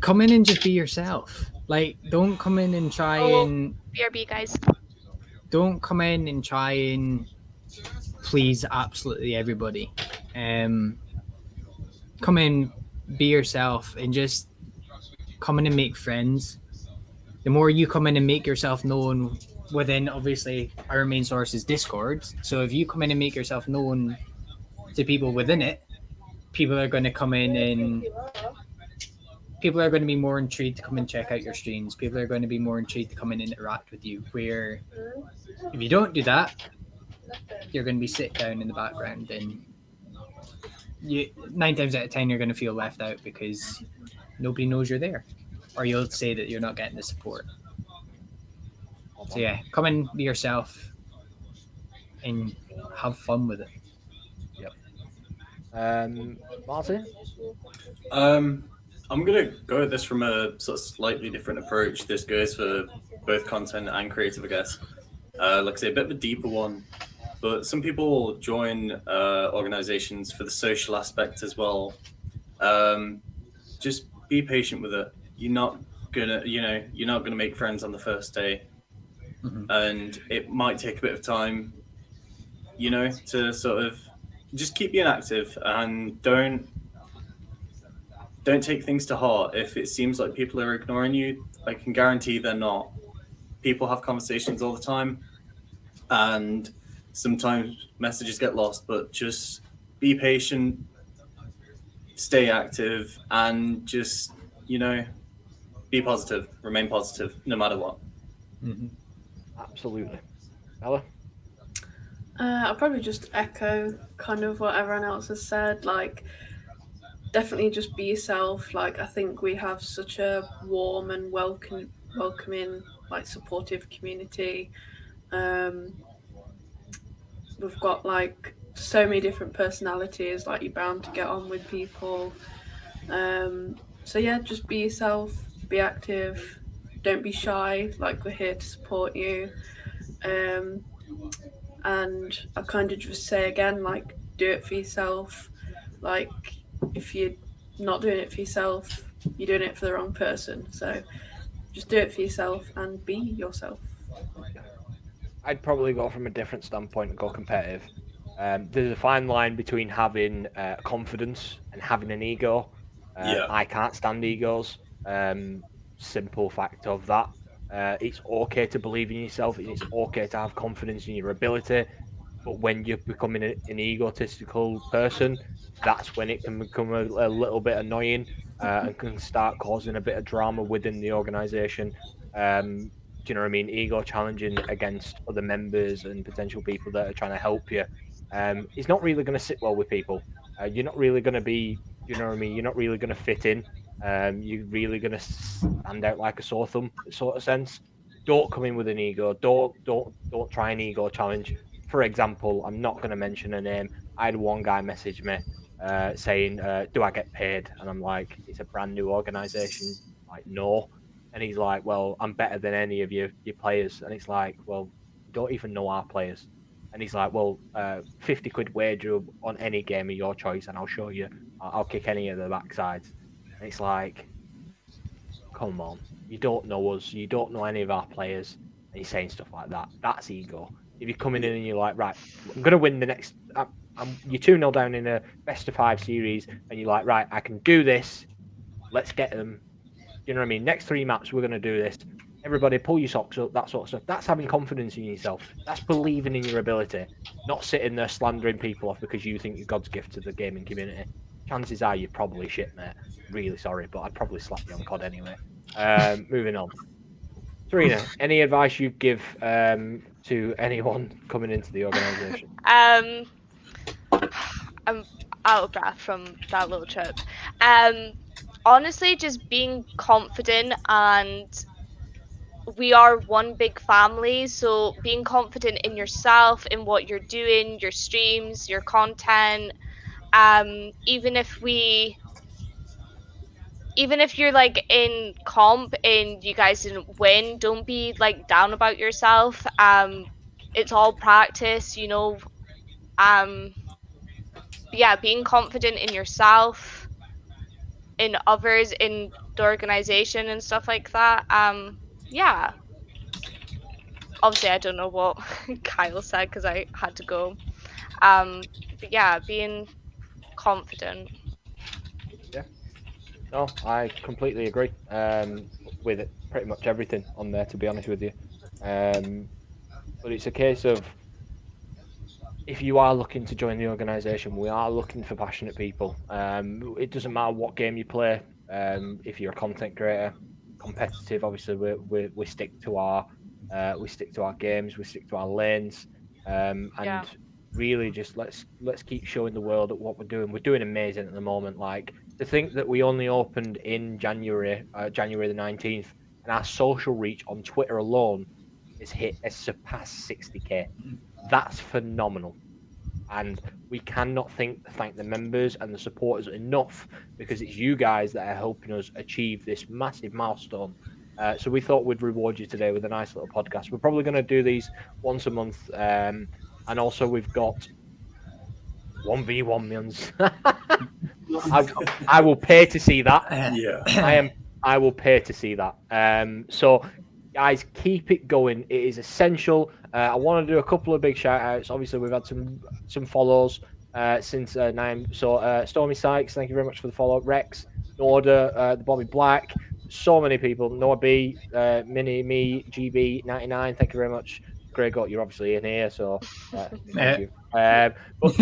Come in and just be yourself. Like, don't come in and try and BRB, guys. Don't come in and try and please absolutely everybody. Come in, be yourself, and just come in and make friends. The more you come in and make yourself known within, obviously, our main source is Discord. So if you come in and make yourself known to people within it, people are going to come in and people are going to be more intrigued to come and check out your streams. People are going to be more intrigued to come and interact with you. Where if you don't do that, you're going to be sit down in the background, and 9 times out of 10 you're going to feel left out because nobody knows you're there, or you'll say that you're not getting the support. So yeah, come and be yourself and have fun with it. Martin? I'm going to go at this from a sort of slightly different approach. This goes for both content and creative, I guess. Like I say, a bit of a deeper one. But some people join organizations for the social aspect as well. Just be patient with it. You're not gonna make friends on the first day, and it might take a bit of time. To sort of just keep being active and don't take things to heart. If it seems like people are ignoring you, I can guarantee they're not. People have conversations all the time, and sometimes messages get lost, but just be patient, stay active, and just, be positive, remain positive, no matter what. Absolutely. Ella? I'll probably just echo kind of what everyone else has said. Like, definitely just be yourself. Like, I think we have such a warm and welcoming, like, supportive community. We've got like so many different personalities. Like, you're bound to get on with people. So yeah, just be yourself. Be active. Don't be shy. Like, we're here to support you. And I kind of just say again, like, do it for yourself. Like, if you're not doing it for yourself, you're doing it for the wrong person. So just do it for yourself and be yourself. I'd probably go from a different standpoint and go competitive. There's a fine line between having confidence and having an ego. I can't stand egos. Simple fact of that. It's okay to believe in yourself, and it's okay to have confidence in your ability. But when you're becoming an egotistical person, that's when it can become a little bit annoying and can start causing a bit of drama within the organisation. Do you know what I mean? Ego challenging against other members and potential people that are trying to help you. It's not really going to sit well with people. You're not really going to be, you know what I mean? You're not really going to fit in. You're really going to stand out like a sore thumb, sort of sense. Don't come in with an ego. Don't try an ego challenge. For example, I'm not going to mention a name. I had one guy message me saying, "Do I get paid?" And I'm like, "It's a brand new organisation." Like, no. And he's like, "Well, I'm better than any of your players." And it's like, "Well, you don't even know our players." And he's like, "Well, 50 quid wager on any game of your choice, and I'll show you. I'll kick any of the backsides." And it's like, come on, you don't know us, you don't know any of our players, and you're saying stuff like that. That's ego. If you're coming in and you're like, right, I'm going to win the next, you're 2-0 down in a best of 5 series, and you're like, right, I can do this, let's get them. You know what I mean? Next 3 maps, we're going to do this. Everybody pull your socks up, that sort of stuff. That's having confidence in yourself. That's believing in your ability, not sitting there slandering people off because you think you're God's gift to the gaming community. Chances are you're probably shit, mate. Really sorry, but I'd probably slap you on COD anyway. Moving on. Serena, any advice you'd give to anyone coming into the organisation? I'm out of breath from that little trip. Honestly, just being confident and we are one big family, so being confident in yourself, in what you're doing, your streams, your content, even if you're like in comp and you guys didn't win, don't be like down about yourself. It's all practice, you know. Yeah, being confident in yourself, in others, in the organization and stuff like that. Yeah. Obviously, I don't know what Kyle said because I had to go. But yeah, being confident. No, I completely agree with it, pretty much everything on there, to be honest with you. But it's a case of, if you are looking to join the organisation, we are looking for passionate people. It doesn't matter what game you play. If you're a content creator, competitive, obviously we stick to our games, we stick to our lanes, and really just let's keep showing the world at what we're doing. We're doing amazing at the moment. Like, to think that we only opened in January the 19th, and our social reach on Twitter alone has surpassed 60k. That's phenomenal. And we cannot thank the members and the supporters enough, because it's you guys that are helping us achieve this massive milestone. So we thought we'd reward you today with a nice little podcast. We're probably going to do these once a month. And also we've got 1v1 millions. I will pay to see that. Yeah. I will pay to see that. So guys, keep it going. It is essential. I want to do a couple of big shout outs. Obviously, we've had some follows since 9. So Stormy Sykes, thank you very much for the follow. Rex, Norda, the Bobby Black, so many people. Noah B, Mini, me, GB99, thank you very much. Gregor, you're obviously in here, so thank you. But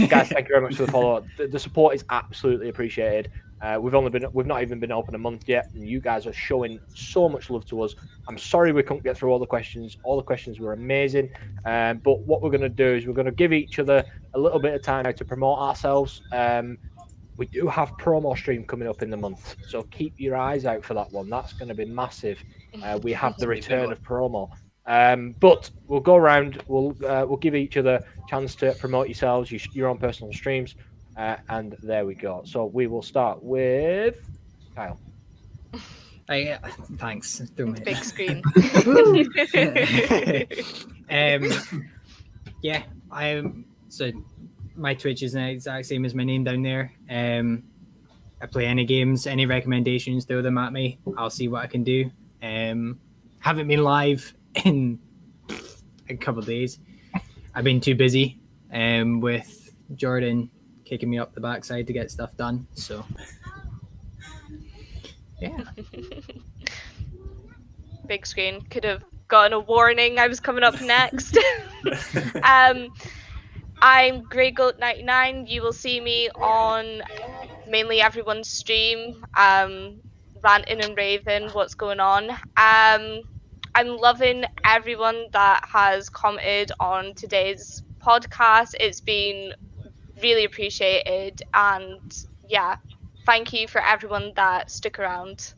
guys, thank you very much for the follow. The support is absolutely appreciated. We've not even been open a month yet, and you guys are showing so much love to us. I'm sorry we couldn't get through all the questions. All the questions were amazing. But what we're going to do is we're going to give each other a little bit of time now to promote ourselves. We do have promo stream coming up in the month, so keep your eyes out for that one. That's going to be massive. We have the return of promo. But we'll go around. We'll give each other a chance to promote yourselves, your own personal streams. And there we go. So we will start with Kyle. Thanks. Big screen. Yeah, so my Twitch is the exact same as my name down there. I play any games, any recommendations, throw them at me. I'll see what I can do. Haven't been live in a couple of days. I've been too busy with Jordan kicking me up the backside to get stuff done. So, yeah. Big screen. Could have gotten a warning I was coming up next. I'm GreyGoat99. You will see me on mainly everyone's stream, ranting and raving what's going on. I'm loving everyone that has commented on today's podcast. It's been really appreciated, and yeah, thank you for everyone that stuck around.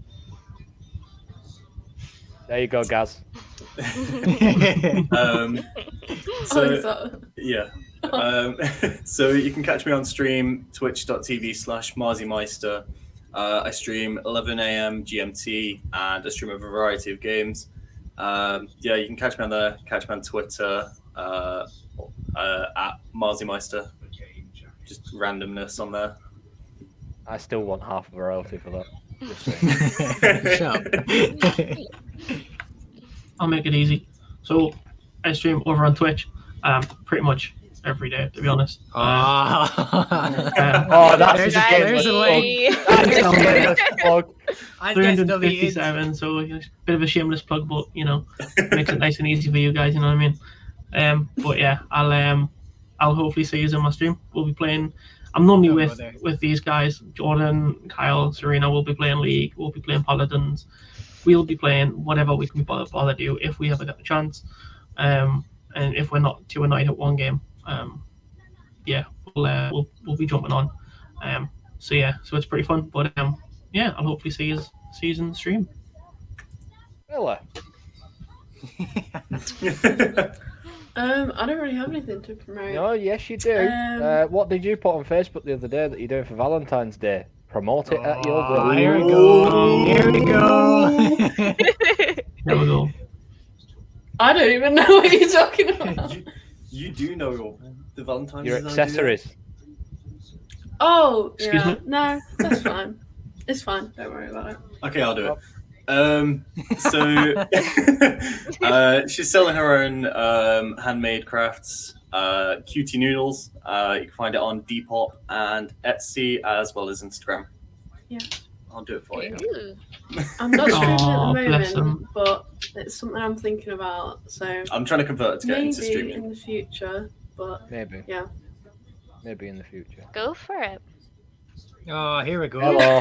There you go, Gaz. Yeah. So you can catch me on stream, twitch.tv/MarzyMeister. I stream 11 a.m. GMT, and I stream a variety of games. Yeah, you can catch me on there. Catch me on Twitter at MarzyMeister. Just randomness on there. I still want half of a royalty for that. I'll make it easy. So I stream over on Twitch pretty much every day, to be honest. That's there's a link. 357, so a bit of a shameless plug, but you know, makes it nice and easy for you guys, you know what I mean? But yeah, I'll hopefully see you in my stream. We'll be playing. I'm normally with these guys, Jordan, Kyle, Serena. We'll be playing League. We'll be playing Paladins. We'll be playing whatever we can bother do if we ever get the chance. And if we're not to a night at one game, yeah, we'll be jumping on. So yeah, so it's pretty fun. But yeah, I'll hopefully see you in the stream. Really? I don't really have anything to promote. No, yes, you do. What did you put on Facebook the other day that you're doing for Valentine's Day? Promote it at your will. Here we go. Here we go. There we go. I don't even know what you're talking about. You do know the Valentine's Your Day accessories. Oh, Excuse yeah. me? No, that's fine. It's fine. Don't worry about it. Okay, I'll do it. So she's selling her own handmade crafts, cutie noodles. You can find it on Depop and Etsy as well as Instagram. Yeah. I'll do it for you. Ooh. I'm not streaming at Aw, the bless moment, 'em. but it's something I'm thinking about. So I'm trying to convert it to get into maybe streaming. in the future, but Maybe. yeah. Maybe in the future. Go for it. Oh, here we go. Hello.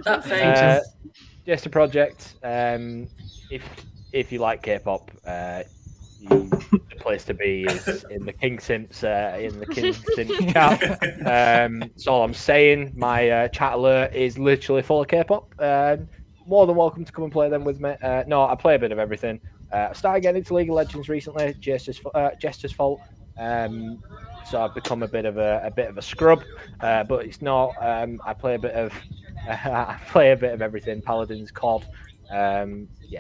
That thing. Just a project. If you like K-pop, the place to be is in the King Simps chat. That's all I'm saying. My chat alert is literally full of K-pop. More than welcome to come and play them with me. No, I play a bit of everything. I started getting into League of Legends recently. Jester's fault. So I've become a bit of a scrub, but it's not. I play a bit of everything. Paladins, COD.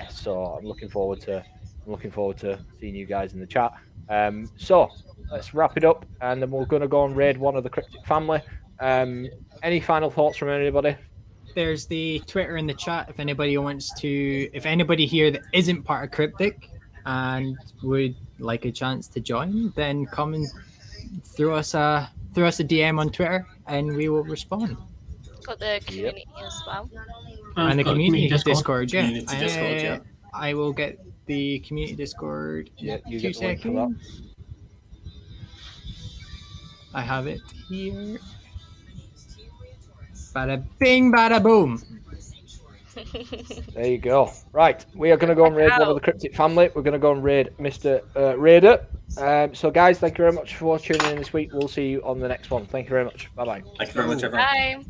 So I'm looking forward to seeing you guys in the chat. So let's wrap it up, and then we're going to go and raid one of the Cryptic family. Any final thoughts from anybody? There's the Twitter in the chat. If anybody here that isn't part of Cryptic and would like a chance to join, then come and throw us a DM on Twitter, and we will respond. Got the community as well. And the community Discord, yeah. Community Discord, yeah. I will get the community Discord. Yeah, you 2 get the link for that. seconds. I have it here. Bada bing, bada boom. There you go. Right, we are going to go and raid one of the Cryptic family. We're going to go and raid Mr. Raider. So, guys, thank you very much for tuning in this week. We'll see you on the next one. Thank you very much. Bye-bye. Thank you very much, everyone. Bye.